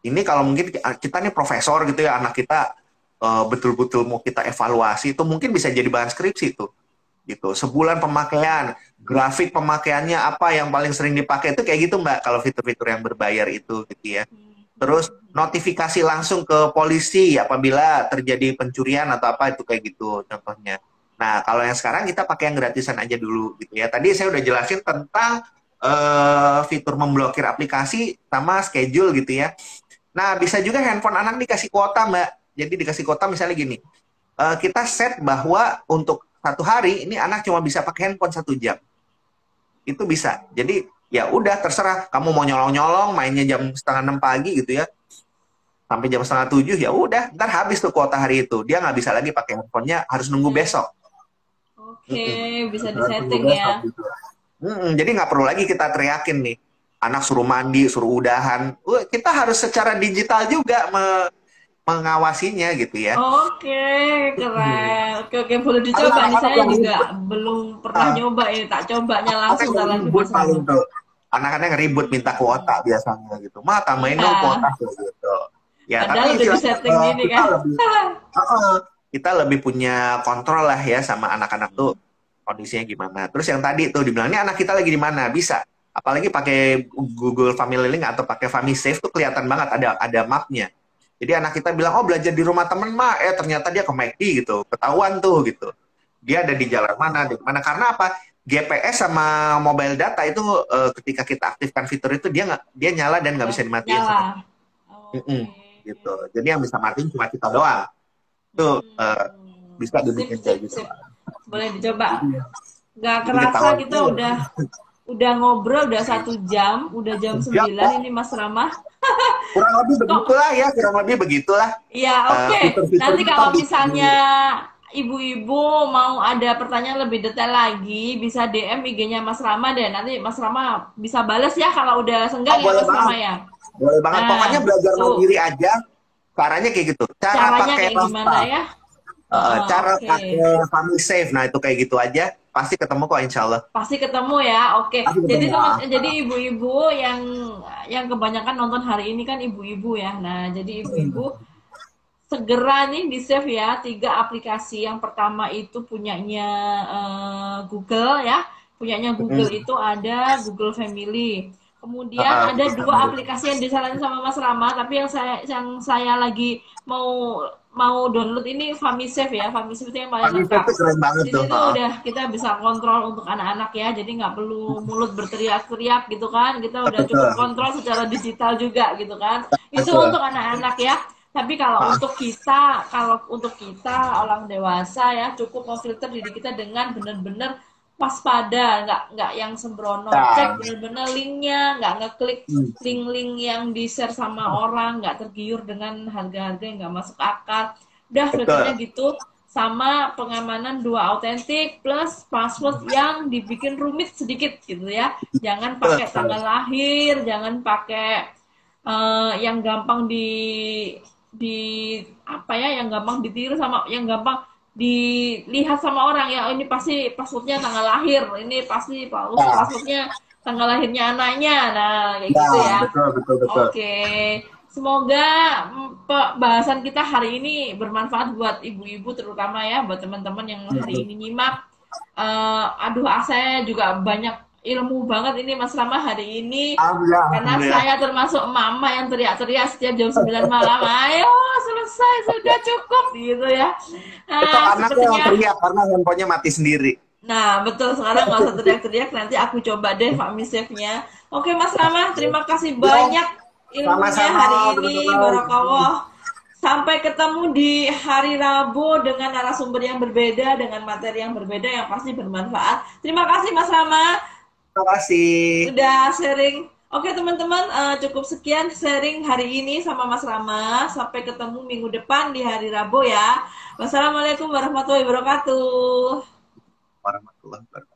Ini kalau mungkin kita nih profesor gitu ya, anak kita betul-betul mau kita evaluasi, itu mungkin bisa jadi bahan skripsi tuh gitu. Sebulan pemakaian, grafik pemakaiannya apa yang paling sering dipakai, itu kayak gitu Mbak kalau fitur-fitur yang berbayar itu gitu ya. Terus notifikasi langsung ke polisi apabila terjadi pencurian atau apa, itu kayak gitu contohnya. Nah, kalau yang sekarang kita pakai yang gratisan aja dulu gitu ya. Tadi saya udah jelasin tentang fitur memblokir aplikasi sama schedule gitu ya. Nah, bisa juga handphone anak dikasih kuota, Mbak. Jadi dikasih kuota misalnya gini. kita set bahwa untuk satu hari ini anak cuma bisa pakai handphone 1 jam. Itu bisa. Jadi ya udah terserah kamu mau nyolong-nyolong mainnya jam setengah 6 pagi gitu ya sampai jam setengah 7 ya udah ntar habis tuh kuota hari itu dia nggak bisa lagi pakai handphonenya harus nunggu besok. Oke, bisa Harus nunggu disetting besok ya. gitu. Jadi nggak perlu lagi kita teriakin nih anak suruh mandi suruh udahan. Kita harus secara digital juga mengawasinya gitu ya. Oke, keren. Oke, boleh Harus dicoba nih. anak-anak Saya yang juga belum pernah nyoba ini. Tak cobanya langsung yang ntar lagi ribut Mas paling Rama. tuh anak-anak yang ribut minta kuota biasanya gitu mah tambahin dong Iya, kuota tuh gitu ya padahal tapi udah istilahnya disetting gini kita kan. lebih kita lebih punya kontrol lah ya sama anak-anak tuh kondisinya gimana. Terus yang tadi tuh dibilang ini anak kita lagi di mana bisa apalagi pakai Google Family Link atau pakai FamiSafe tuh kelihatan banget ada mapnya. Jadi anak kita bilang oh belajar di rumah temen mah ternyata dia ke McD gitu ketahuan tuh gitu dia ada di jalan mana di mana karena apa GPS sama mobile data itu ketika kita aktifkan fitur itu dia nyala dan nggak Udah bisa dimatiin sama nyala. Mm-mm, Oke. gitu. Jadi yang bisa matiin cuma kita doang. Itu bisa Sip, dibikin sip, kayak gitu. sip. Boleh dicoba. Jadi, Gak jadi kerasa ketahuan kita udah ngobrol udah 1 jam, udah jam jam 9 kok ini Mas Rama. kurang lebih Kok begitulah ya kurang lebih begitulah ya, oke. Nanti fitur-fiturnya kalau tadi. misalnya ibu-ibu mau ada pertanyaan lebih detail lagi, bisa DM IG-nya Mas Rama deh. Nanti Mas Rama bisa bales ya kalau udah Oh, senggang ya boleh Mas Rama banget. ya. Boleh banget. Pokoknya Nah, belajar tuh mandiri aja. Caranya kayak gitu. Cara caranya pakai kayak gimana Rafa. ya? Heeh, Cara oke. pakai FamiSafe. Nah, itu kayak gitu aja. Pasti ketemu kok insya Allah. Pasti ketemu ya. Oke. Pasti Jadi ketemu. jadi ibu-ibu yang kebanyakan nonton hari ini kan ibu-ibu ya. Nah, jadi ibu-ibu segera nih di save ya 3 aplikasi. Yang pertama itu punyanya Google ya. Punyanya Google itu ada Google Family. Kemudian ada 2 aplikasi yang disaranin sama Mas Rama, tapi yang saya lagi mau mau download ini FamiSafe ya. FamiSafe itu yang paling FamiSafe lengkap. tuh keren banget Di tuh. situ udah kita bisa kontrol untuk anak-anak ya, jadi nggak perlu mulut berteriak-teriak gitu kan. Kita udah cukup Betul. kontrol secara digital juga gitu kan. Itu Betul. untuk anak-anak ya. Tapi kalau untuk kita orang dewasa ya cukup memfilter diri kita dengan benar-benar waspada, nggak yang sembrono, cek Nah, benar-benar linknya, nggak ngeklik hmm, link-link yang di share sama orang, nggak tergiur dengan harga-harga yang nggak masuk akal. Udah filternya betul. gitu, sama pengamanan 2 autentik plus password yang dibikin rumit sedikit gitu ya. Jangan pakai Betul. tanggal lahir, jangan pakai yang gampang di apa ya, yang gampang ditiru sama yang gampang dilihat sama orang ya. Ini pasti passwordnya tanggal lahir, ini pasti Nah, passwordnya tanggal lahirnya anaknya. Nah, kayak gitu nah, ya. betul, betul, betul. Oke, semoga bahasan kita hari ini bermanfaat buat ibu-ibu terutama ya, buat teman-teman yang hari ini nyimak. Aduh, saya juga banyak ilmu banget ini Mas Rama hari ini, Alhamdulillah, karena alhamdulillah. saya termasuk mama yang teriak-teriak setiap jam 9 malam. Ayo, selesai, sudah cukup gitu ya. Itu Nah, anaknya yang sepertinya teriak karena handphonenya mati sendiri. nah, betul, sekarang nggak usah teriak-teriak, nanti aku coba deh FamiSafe-nya. Oke, Mas Rama, terima kasih Yo, banyak ilmunya sama-sama hari ini, teman-teman. Barakallah. Sampai ketemu di hari Rabu dengan narasumber yang berbeda, dengan materi yang berbeda yang pasti bermanfaat. Terima kasih Mas Rama Terima kasih. udah sharing. Oke teman-teman, cukup sekian sharing hari ini sama Mas Rama. Sampai ketemu minggu depan di hari Rabu ya. Wassalamualaikum warahmatullahi wabarakatuh. Warahmatullahi wabarakatuh.